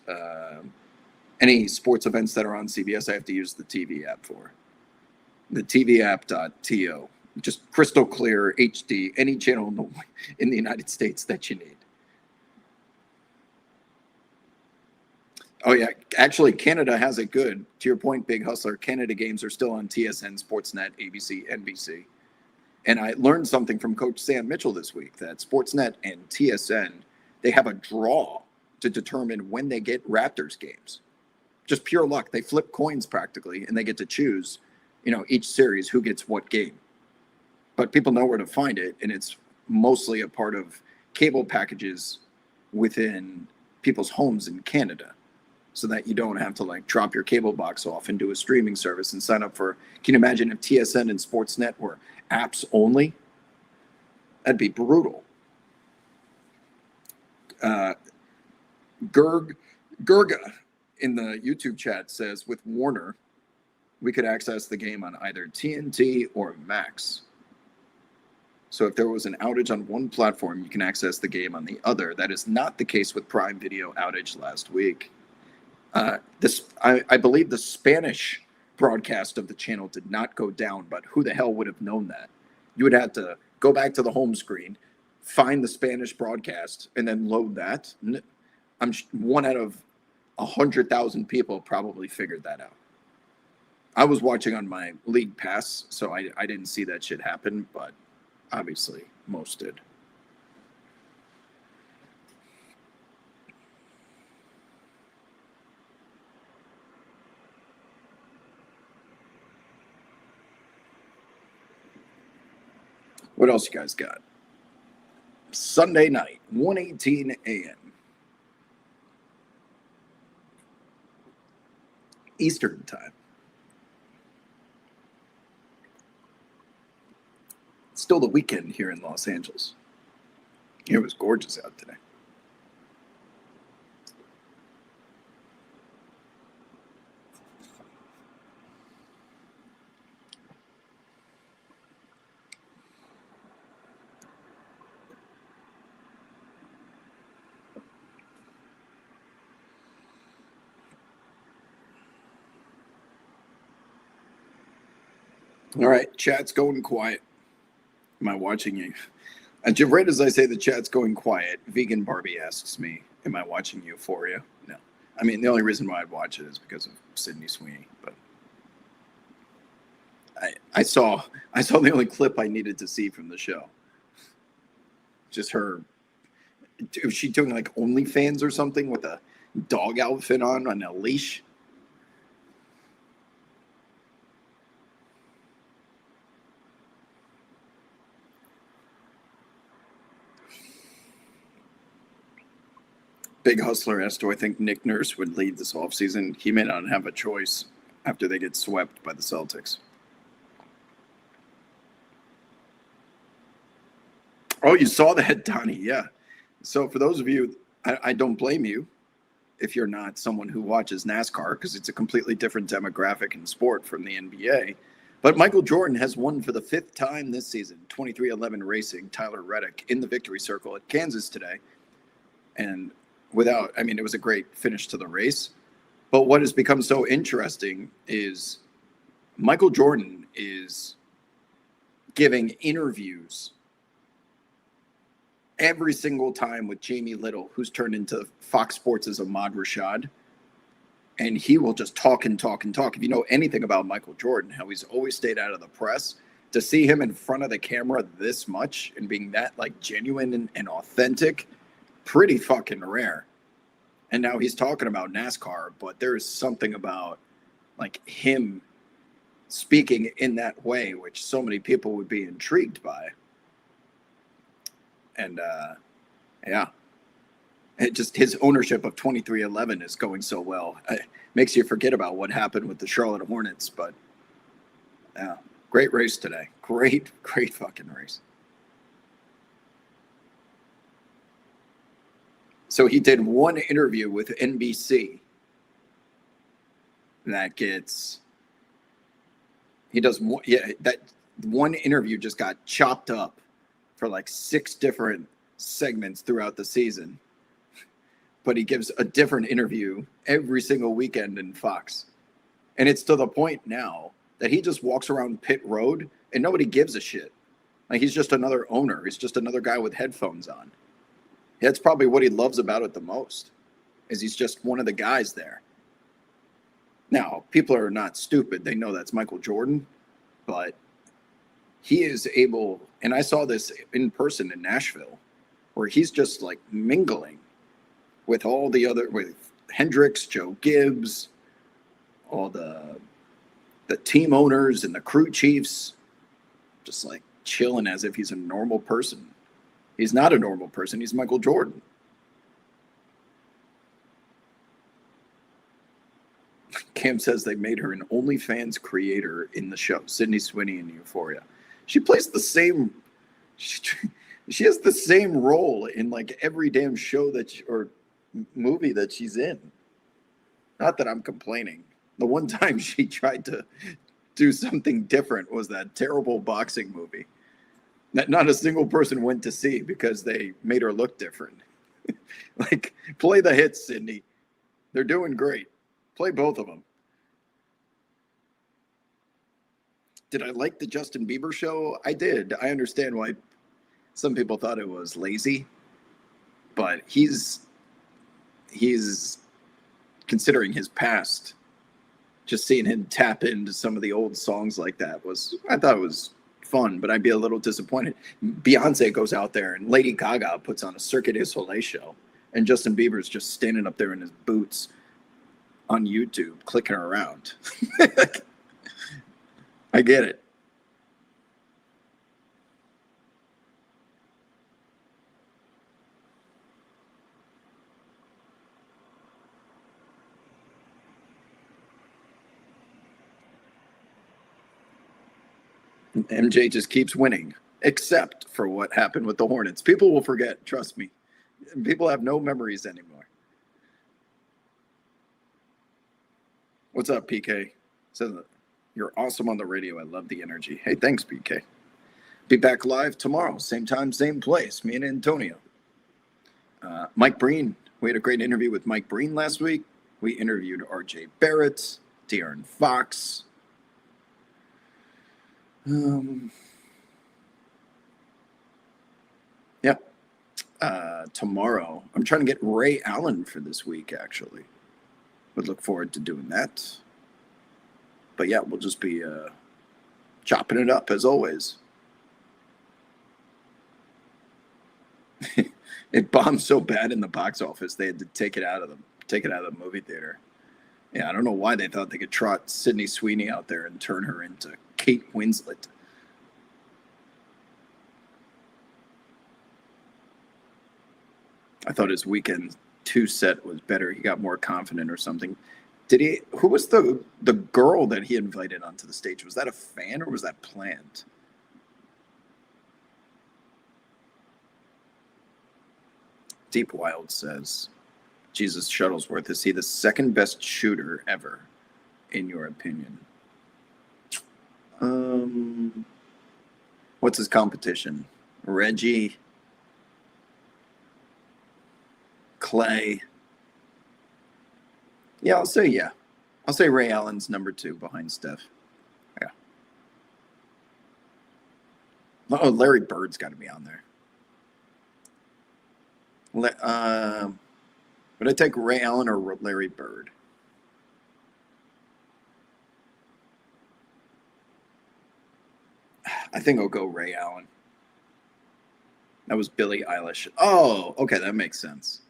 any sports events that are on CBS, I have to use the TV app for. The TV app.to, just crystal clear HD, any channel in the United States that you need. Oh yeah, actually Canada has it good. To your point, Big Hustler, Canada games are still on TSN, Sportsnet, ABC, NBC. And I learned something from Coach Sam Mitchell this week that Sportsnet and TSN, they have a draw to determine when they get Raptors games. Just pure luck. They flip coins practically, and they get to choose, each series who gets what game. But people know where to find it, and it's mostly a part of cable packages within people's homes in Canada, so that you don't have to drop your cable box off and do a streaming service and sign up for. Can you imagine if TSN and Sportsnet were apps only? That'd be brutal. Gurga in the YouTube chat says, with Warner, we could access the game on either TNT or Max. So if there was an outage on one platform, you can access the game on the other. That is not the case with Prime Video outage last week. I believe the Spanish broadcast of the channel did not go down, but who the hell would have known that? You would have to go back to the home screen, find the Spanish broadcast, and then load that. I'm one out of 100,000 people probably figured that out. I was watching on my League Pass, so I didn't see that shit happen, but obviously most did. What else you guys got? Sunday night, 1:18 a.m. Eastern time. It's still the weekend here in Los Angeles. It was gorgeous out today. All right, chat's going quiet. Am I watching you? Right as I say the chat's going quiet, Vegan Barbie asks me, am I watching Euphoria? No. I mean, the only reason why I'd watch it is because of Sydney Sweeney. But I saw the only clip I needed to see from the show. Just her. Was she doing OnlyFans or something with a dog outfit on a leash? Big Hustler asked, do I think Nick Nurse would lead this offseason? He may not have a choice after they get swept by the Celtics. Oh, you saw that, Donnie? Yeah. So for those of you, I don't blame you if you're not someone who watches NASCAR, because it's a completely different demographic and sport from the NBA. But Michael Jordan has won for the 5th time this season, 23-11 Racing, Tyler Reddick in the victory circle at Kansas today. And it was a great finish to the race. But what has become so interesting is Michael Jordan is giving interviews every single time with Jamie Little, who's turned into Fox Sports' Ahmad Rashad. And he will just talk and talk and talk. If you know anything about Michael Jordan, how he's always stayed out of the press, to see him in front of the camera this much and being that like genuine and authentic, pretty fucking rare. And now he's talking about NASCAR, but there is something about like him speaking in that way, which so many people would be intrigued by. And yeah, it just his ownership of 23-11 is going so well. It makes you forget about what happened with the Charlotte Hornets. But yeah, great race today. Great fucking race. So he did one interview with NBC that that one interview just got chopped up for like 6 different segments throughout the season. But he gives a different interview every single weekend in Fox. And it's to the point now that he just walks around pit road and nobody gives a shit. Like he's just another owner. He's just another guy with headphones on. That's probably what he loves about it the most, is he's just one of the guys there. Now, people are not stupid. They know that's Michael Jordan, but he is able, and I saw this in person in Nashville, where he's just like mingling with with Hendricks, Joe Gibbs, all the team owners and the crew chiefs, just like chilling as if he's a normal person. He's not a normal person. He's Michael Jordan. Cam says they made her an OnlyFans creator in the show, Sydney Sweeney in Euphoria. She plays the same. She has the same role in like every damn show or movie that she's in. Not that I'm complaining. The one time she tried to do something different was that terrible boxing movie that not a single person went to see because they made her look different. Like, play the hits, Sydney. They're doing great. Play both of them. Did I like the Justin Bieber show? I did. I understand why some people thought it was lazy, but he's considering his past. Just seeing him tap into some of the old songs like that I thought it was fun, but I'd be a little disappointed. Beyonce goes out there and Lady Gaga puts on a Cirque du Soleil show, and Justin Bieber's just standing up there in his boots on YouTube, clicking around. I get it. MJ just keeps winning, except for what happened with the Hornets. People will forget, trust me. People have no memories anymore. What's up, PK? Says, you're awesome on the radio. I love the energy. Hey, thanks, PK. Be back live tomorrow, same time, same place. Me and Antonio. Mike Breen. We had a great interview with Mike Breen last week. We interviewed RJ Barrett, De'Aaron Fox. Yeah. Tomorrow, I'm trying to get Ray Allen for this week, actually. Would look forward to doing that. But yeah, we'll just be chopping it up as always. It bombed so bad in the box office they had to take it out of the movie theater. Yeah, I don't know why they thought they could trot Sydney Sweeney out there and turn her into Kate Winslet. I thought his weekend two set was better. He got more confident or something. Did he? Who was the girl that he invited onto the stage? Was that a fan or was that planned? Deep Wild says, Jesus Shuttlesworth, is he the second best shooter ever, in your opinion? What's his competition? Reggie, Clay. Yeah, I'll say yeah. I'll say Ray Allen's number 2 behind Steph. Yeah. Oh, Larry Bird's got to be on there. Would I take Ray Allen or Larry Bird? I think I'll go Ray Allen. That was Billie Eilish. Oh, okay, that makes sense.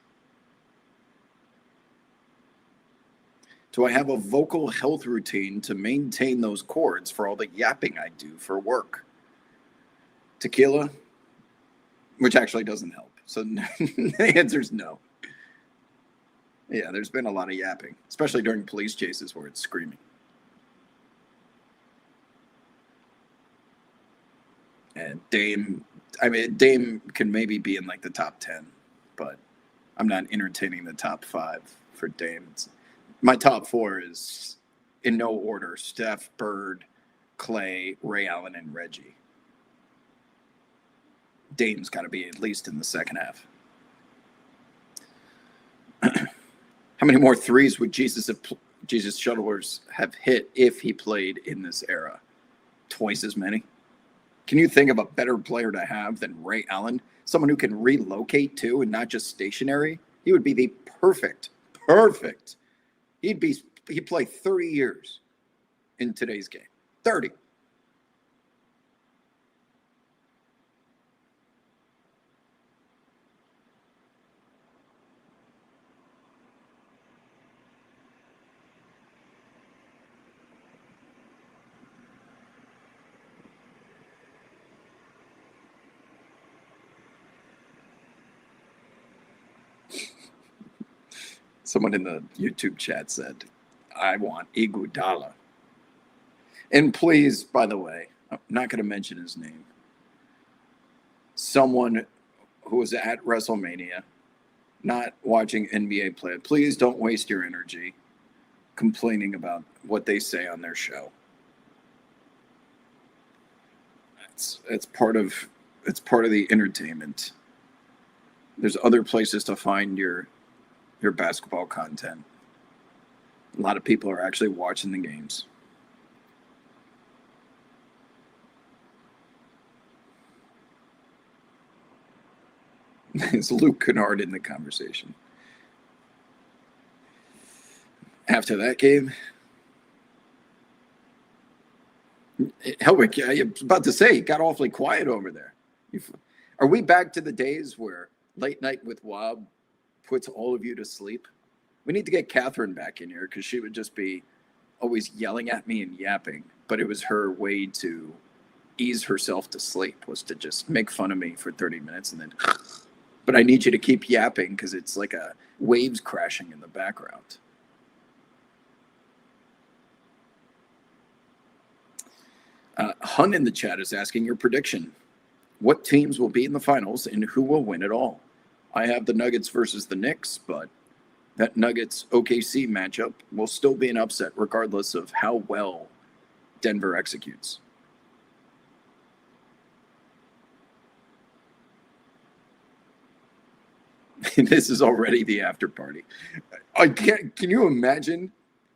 Do I have a vocal health routine to maintain those chords for all the yapping I do for work? Tequila, which actually doesn't help. So the answer is no. Yeah, there's been a lot of yapping, especially during police chases where it's screaming. And Dame can maybe be in like the top 10, but I'm not entertaining the top 5 for Dame. My top 4 is in no order: Steph, Bird, Clay, Ray Allen, and Reggie. Dame's got to be at least in the second half. How many more threes would Jesus Shuttlesworth have hit if he played in this era? Twice as many. Can you think of a better player to have than Ray Allen? Someone who can relocate too and not just stationary? He would be the perfect. He'd play 30 years in today's game. 30. Someone in the YouTube chat said, I want Iguodala. And please, by the way, I'm not going to mention his name. Someone who was at WrestleMania, not watching NBA play, please don't waste your energy complaining about what they say on their show. It's part of the entertainment. There's other places to find your basketball content. A lot of people are actually watching the games. Is Luke Kennard in the conversation? After that game, Helwick, I was about to say, got awfully quiet over there. Are we back to the days where Late Night with Wob puts all of you to sleep? We need to get Catherine back in here because she would just be always yelling at me and yapping. But it was her way to ease herself to sleep, was to just make fun of me for 30 minutes and then, but I need you to keep yapping because it's like a waves crashing in the background. Hun in the chat is asking your prediction. What teams will be in the finals and who will win it all? I have the Nuggets versus the Knicks, but that Nuggets OKC matchup will still be an upset regardless of how well Denver executes. This is already the after party. Can you imagine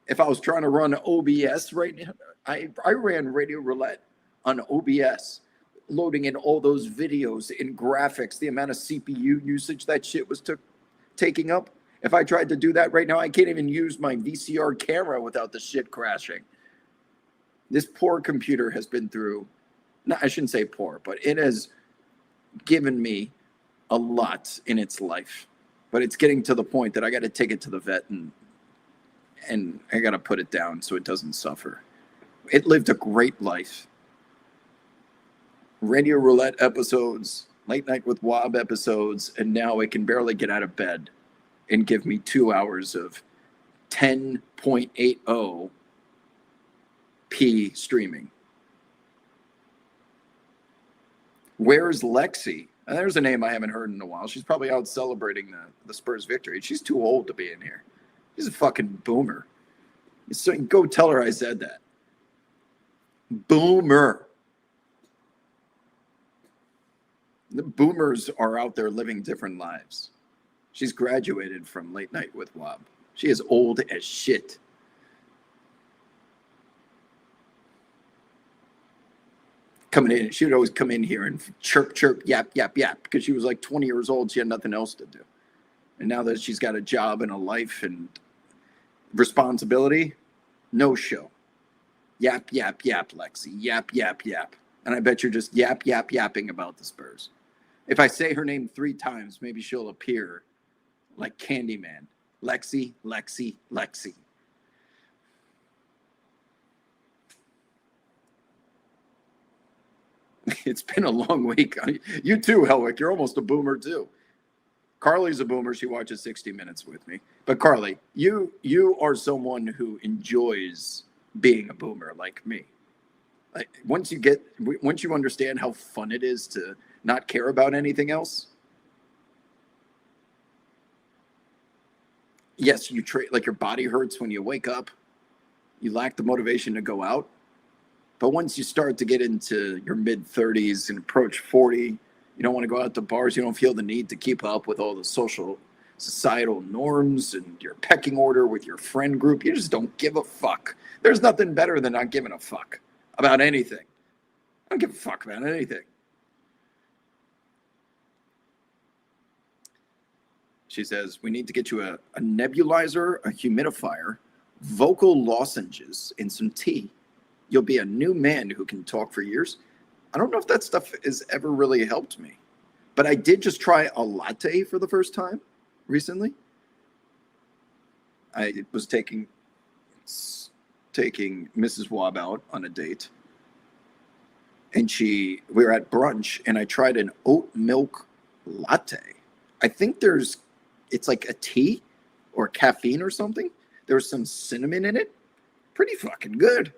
if I was trying to run OBS right now? I ran Radio Roulette on OBS, loading in all those videos in graphics, the amount of CPU usage that shit was taking up. If I tried to do that right now, I can't even use my VCR camera without the shit crashing. This poor computer has been through, no, I shouldn't say poor, but it has given me a lot in its life. But it's getting to the point that I got to take it to the vet and I got to put it down so it doesn't suffer. It lived a great life. Radio Roulette episodes, Late Night with Wob episodes, and now it can barely get out of bed. and give me 2 hours of 10.80p streaming. Where's Lexi? And there's a name I haven't heard in a while. She's probably out celebrating the Spurs victory. She's too old to be in here. She's a fucking boomer. So go tell her I said that. Boomer. The boomers are out there living different lives. She's graduated from Late Night with Wob. She is old as shit. Coming in, she would always come in here and chirp, chirp, yap, yap, yap, because she was like 20 years old. She had nothing else to do. And now that she's got a job and a life and responsibility, no show. Yap, yap, yap, Lexi. Yap, yap, yap. And I bet you're just yap, yap, yapping about the Spurs. If I say her name 3 times, maybe she'll appear like Candyman. Lexi, Lexi, Lexi. It's been a long week. You too, Helwick. You're almost a boomer too. Carly's a boomer. She watches 60 Minutes with me. But Carly, you are someone who enjoys being a boomer like me. Like, once you understand how fun it is to not care about anything else. Yes, like your body hurts when you wake up. You lack the motivation to go out. But once you start to get into your mid-30s and approach 40, you don't want to go out to bars. You don't feel the need to keep up with all the societal norms and your pecking order with your friend group. You just don't give a fuck. There's nothing better than not giving a fuck about anything. I don't give a fuck about anything. She says, we need to get you a nebulizer, a humidifier, vocal lozenges, and some tea. You'll be a new man who can talk for years. I don't know if that stuff has ever really helped me. But I did just try a latte for the first time recently. I was taking Mrs. Wob out on a date. And we were at brunch, and I tried an oat milk latte. I think it's like a tea or caffeine or something. There's some cinnamon in it. Pretty fucking good.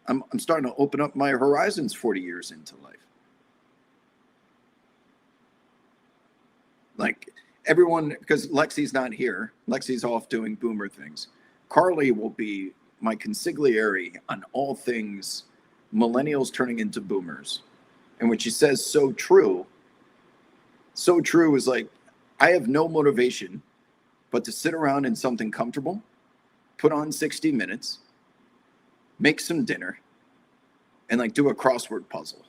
I'm starting to open up my horizons 40 years into life. Like everyone, because Lexi's not here. Lexi's off doing boomer things. Carly will be my consigliere on all things millennials turning into boomers. And when she says so true is like, I have no motivation but to sit around in something comfortable, put on 60 Minutes, make some dinner, and like do a crossword puzzle.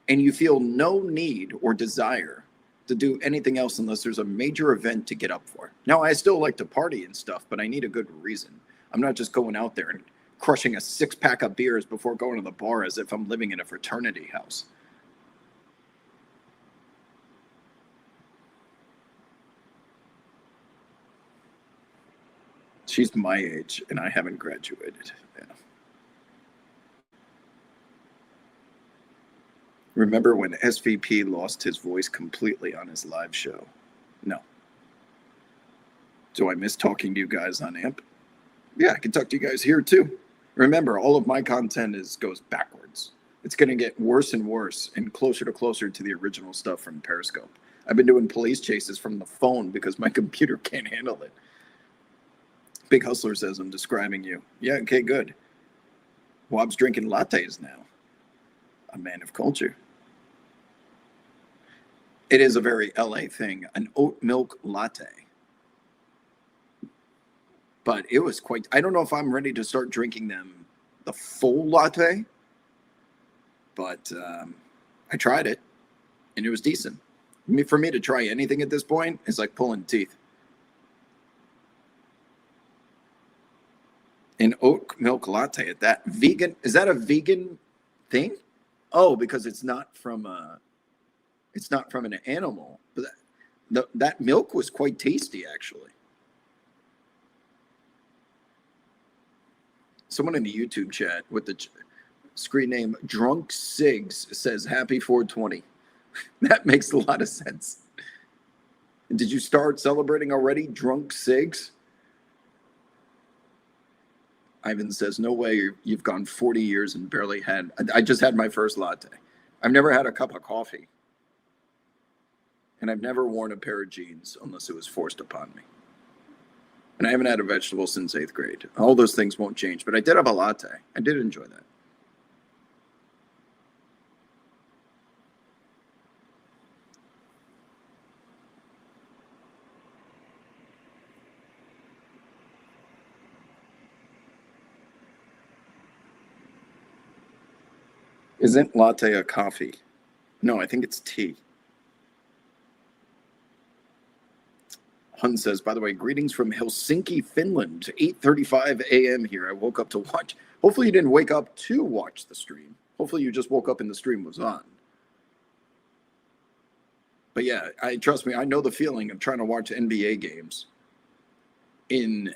And you feel no need or desire to do anything else unless there's a major event to get up for. Now, I still like to party and stuff, but I need a good reason. I'm not just going out there and crushing a 6-pack of beers before going to the bar as if I'm living in a fraternity house. She's my age, and I haven't graduated. Yeah. Remember when SVP lost his voice completely on his live show? No. Do I miss talking to you guys on AMP? Yeah, I can talk to you guys here too. Remember, all of my content goes backwards. It's going to get worse and worse and closer to the original stuff from Periscope. I've been doing police chases from the phone because my computer can't handle it. Big Hustler says, I'm describing you. Yeah, okay, good. Wob's drinking lattes now. A man of culture. It is a very LA thing, an oat milk latte. But it was quite, I don't know if I'm ready to start drinking them the full latte, but I tried it, and it was decent. I mean, for me to try anything at this point is like pulling teeth. An oat milk latte at that. Vegan, is that a vegan thing? Oh, because it's not from an animal. But that milk was quite tasty, actually. Someone in the YouTube chat with the screen name Drunk Sigs says happy 420. That makes a lot of sense. And did you start celebrating already? Drunk cigs? Ivan says, no way you've gone 40 years and barely had. I just had my first latte. I've never had a cup of coffee. And I've never worn a pair of jeans unless it was forced upon me. And I haven't had a vegetable since 8th grade. All those things won't change, but I did have a latte. I did enjoy that. Isn't latte a coffee? No, I think it's tea. Hun says, by the way, greetings from Helsinki, Finland. 8:35 a.m. here. I woke up to watch. Hopefully you didn't wake up to watch the stream. Hopefully you just woke up and the stream was on. But yeah, trust me, I know the feeling of trying to watch NBA games in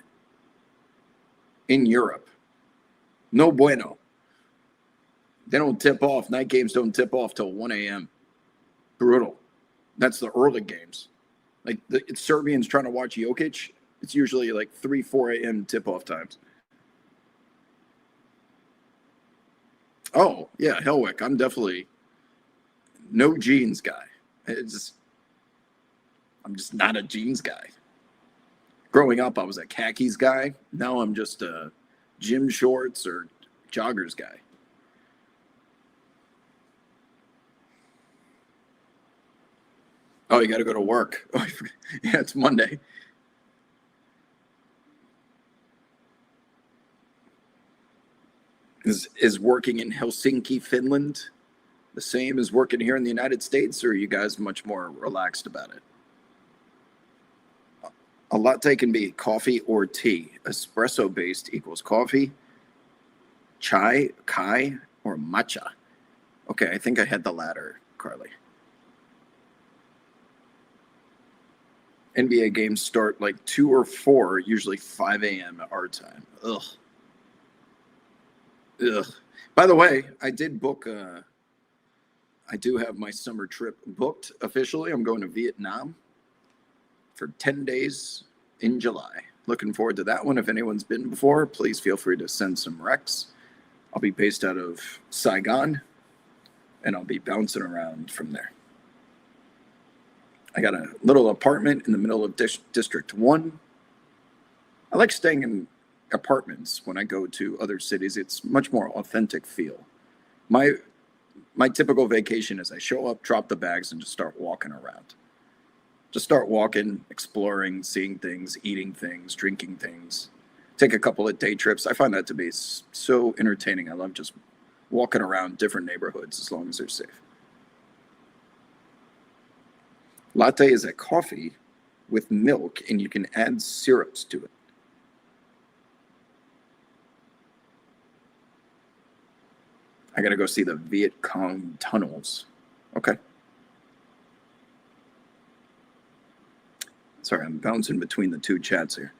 Europe. No bueno. They don't tip off. Night games don't tip off till 1 a.m. Brutal. That's the early games. Like it's Serbians trying to watch Jokic. It's usually like 3, 4 a.m. tip-off times. Oh, yeah, Hellwick. I'm definitely no jeans guy. I'm just not a jeans guy. Growing up, I was a khakis guy. Now I'm just a gym shorts or joggers guy. Oh, you got to go to work. Oh, yeah, it's Monday. Is working in Helsinki, Finland, the same as working here in the United States, or are you guys much more relaxed about it? A latte can be coffee or tea. Espresso based equals coffee, chai, kai, or matcha. Okay, I think I had the latter, Carly. NBA games start like 2 or 4, usually 5 a.m. our time. Ugh. By the way, I did book. I do have my summer trip booked officially. I'm going to Vietnam for 10 days in July. Looking forward to that one. If anyone's been before, please feel free to send some recs. I'll be based out of Saigon, and I'll be bouncing around from there. I got a little apartment in the middle of District 1. I like staying in apartments when I go to other cities. It's much more authentic feel. My typical vacation is I show up, drop the bags, and just start walking around. Just start walking, exploring, seeing things, eating things, drinking things. Take a couple of day trips. I find that to be so entertaining. I love just walking around different neighborhoods as long as they're safe. Latte is a coffee with milk, and you can add syrups to it. I gotta go see the Viet Cong tunnels. Okay. Sorry, I'm bouncing between the two chats here.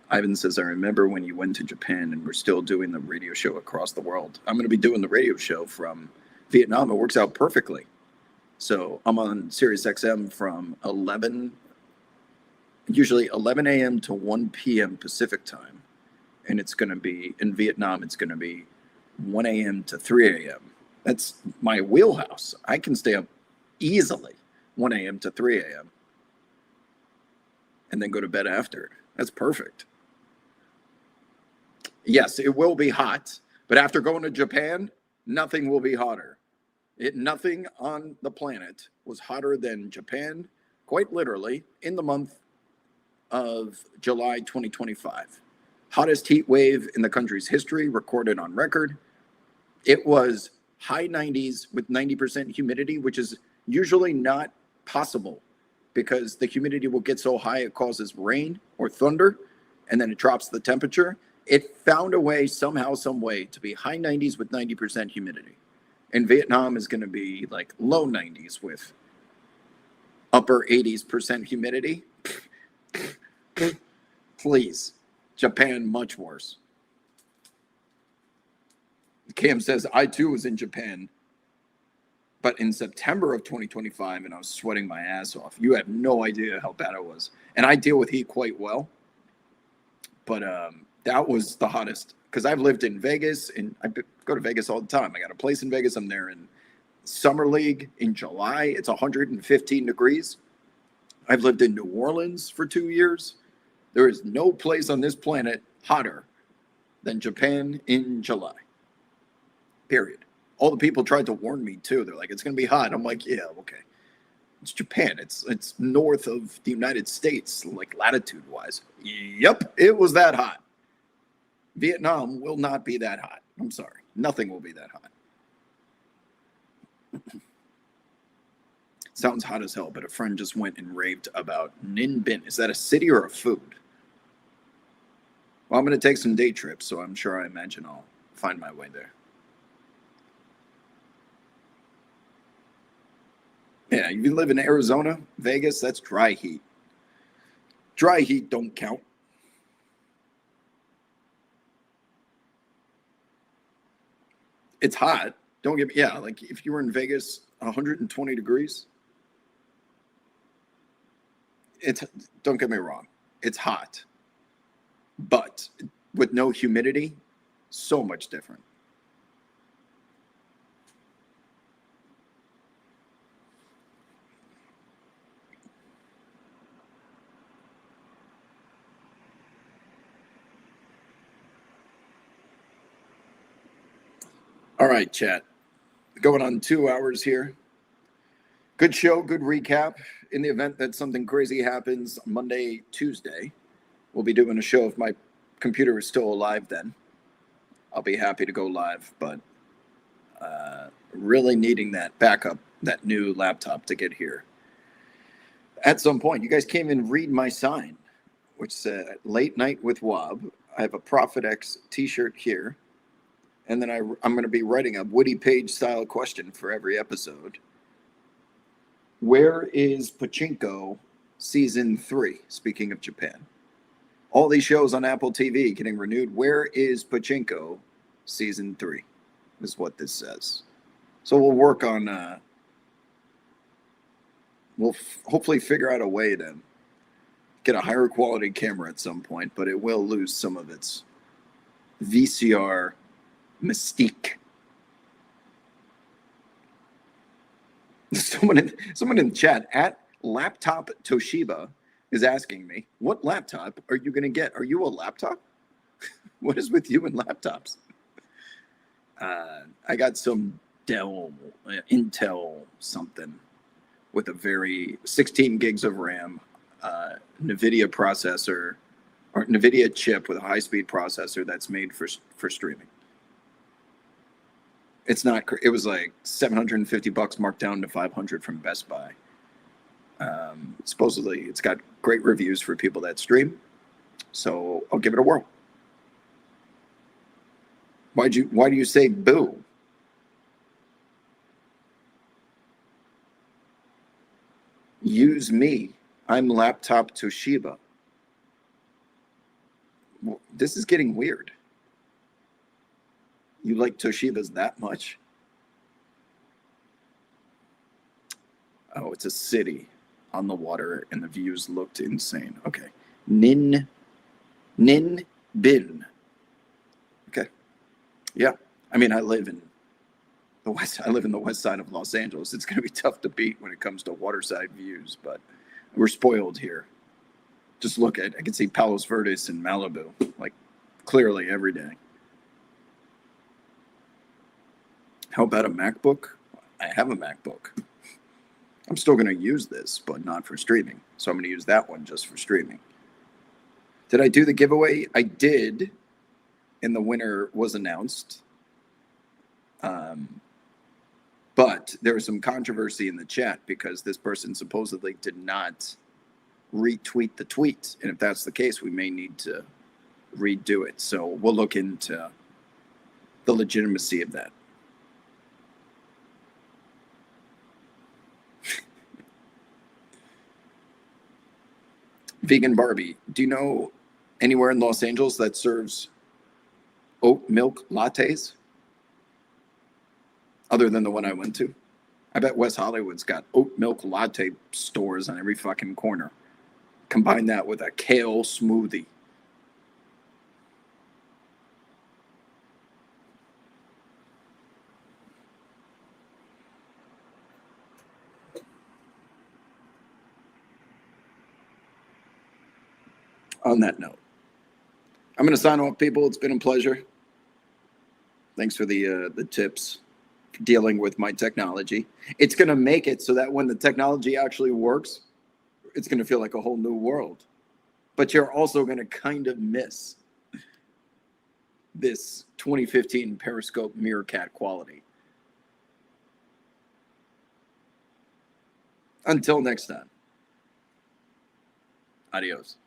Ivan says, I remember when you went to Japan and we're still doing the radio show across the world. I'm going to be doing the radio show from Vietnam. It works out perfectly. So I'm on Sirius XM from usually 11 a.m. to 1 p.m. Pacific time. And it's going to be, in Vietnam, it's going to be 1 a.m. to 3 a.m. That's my wheelhouse. I can stay up easily 1 a.m. to 3 a.m. and then go to bed after. That's perfect. Yes, it will be hot, but after going to Japan, nothing will be hotter. Nothing on the planet was hotter than Japan, quite literally, in the month of July 2025. Hottest heat wave in the country's history, recorded on record. It was high 90s with 90% humidity, which is usually not possible because the humidity will get so high it causes rain or thunder, and then it drops the temperature. It found a way, somehow, some way, to be high 90s with 90% humidity. And Vietnam is going to be like low 90s with upper 80% humidity. Please. Japan, much worse. Cam says, I too was in Japan. But in September of 2025, and I was sweating my ass off. You have no idea how bad it was. And I deal with heat quite well. But that was the hottest. Because I've lived in Vegas, and I go to Vegas all the time. I got a place in Vegas. I'm there in Summer League in July. It's 115 degrees. I've lived in New Orleans for 2 years. There is no place on this planet hotter than Japan in July. Period. All the people tried to warn me too. They're like, it's going to be hot. I'm like, yeah, okay. It's Japan. It's north of the United States, like latitude wise. Yep, it was that hot. Vietnam will not be that hot. I'm sorry. Nothing will be that hot. Sounds hot as hell, but a friend just went and raved about Ninh Binh. Is that a city or a food? Well, I'm going to take some day trips, so I'm sure I imagine I'll find my way there. Yeah, you live in Arizona, Vegas, that's dry heat. Dry heat don't count. It's hot. Don't get me, yeah, like if you were in Vegas, 120 degrees, don't get me wrong, it's hot. But with no humidity, so much different. All right, chat. Going on 2 hours here. Good show, good recap. In the event that something crazy happens Monday, Tuesday, we'll be doing a show if my computer is still alive then. I'll be happy to go live, but really needing that backup, that new laptop to get here. At some point, you guys came and read my sign, which said Late Night with Wob. I have a Prophet X t-shirt here. And then I'm going to be writing a Woody Page style question for every episode. Where is Pachinko Season 3? Speaking of Japan. All these shows on Apple TV getting renewed. Where is Pachinko Season 3? Is what this says. So we'll work on, we'll hopefully figure out a way to get a higher quality camera at some point, but it will lose some of its VCR mystique. Someone in the chat at Laptop Toshiba is asking me, what laptop are you going to get? Are you a laptop? What is with you and laptops? I got some Dell, Intel something with a very 16 gigs of RAM, NVIDIA processor, or NVIDIA chip with a high-speed processor that's made for streaming. It's not. It was like $750 marked down to $500 from Best Buy. Supposedly, it's got great reviews for people that stream, so I'll give it a whirl. Why do you say boo? Use me. I'm Laptop Toshiba. Well, this is getting weird. You like Toshibas that much? Oh, it's a city on the water, and the views looked insane. Okay. Ninh Binh. Okay. Yeah. I mean, I live in the west side of Los Angeles. It's going to be tough to beat when it comes to waterside views, but we're spoiled here. Just look at, I can see Palos Verdes and Malibu, like clearly every day. How about a MacBook? I have a MacBook. I'm still going to use this, but not for streaming. So I'm going to use that one just for streaming. Did I do the giveaway? I did, and the winner was announced. But there was some controversy in the chat because this person supposedly did not retweet the tweet. And if that's the case, we may need to redo it. So we'll look into the legitimacy of that. Vegan Barbie, do you know anywhere in Los Angeles that serves oat milk lattes? Other than the one I went to? I bet West Hollywood's got oat milk latte stores on every fucking corner. Combine that with a kale smoothie. On that note, I'm going to sign off, people. It's been a pleasure. Thanks for the tips dealing with my technology. It's going to make it so that when the technology actually works, it's going to feel like a whole new world. But you're also going to kind of miss this 2015 Periscope Meerkat quality. Until next time. Adios.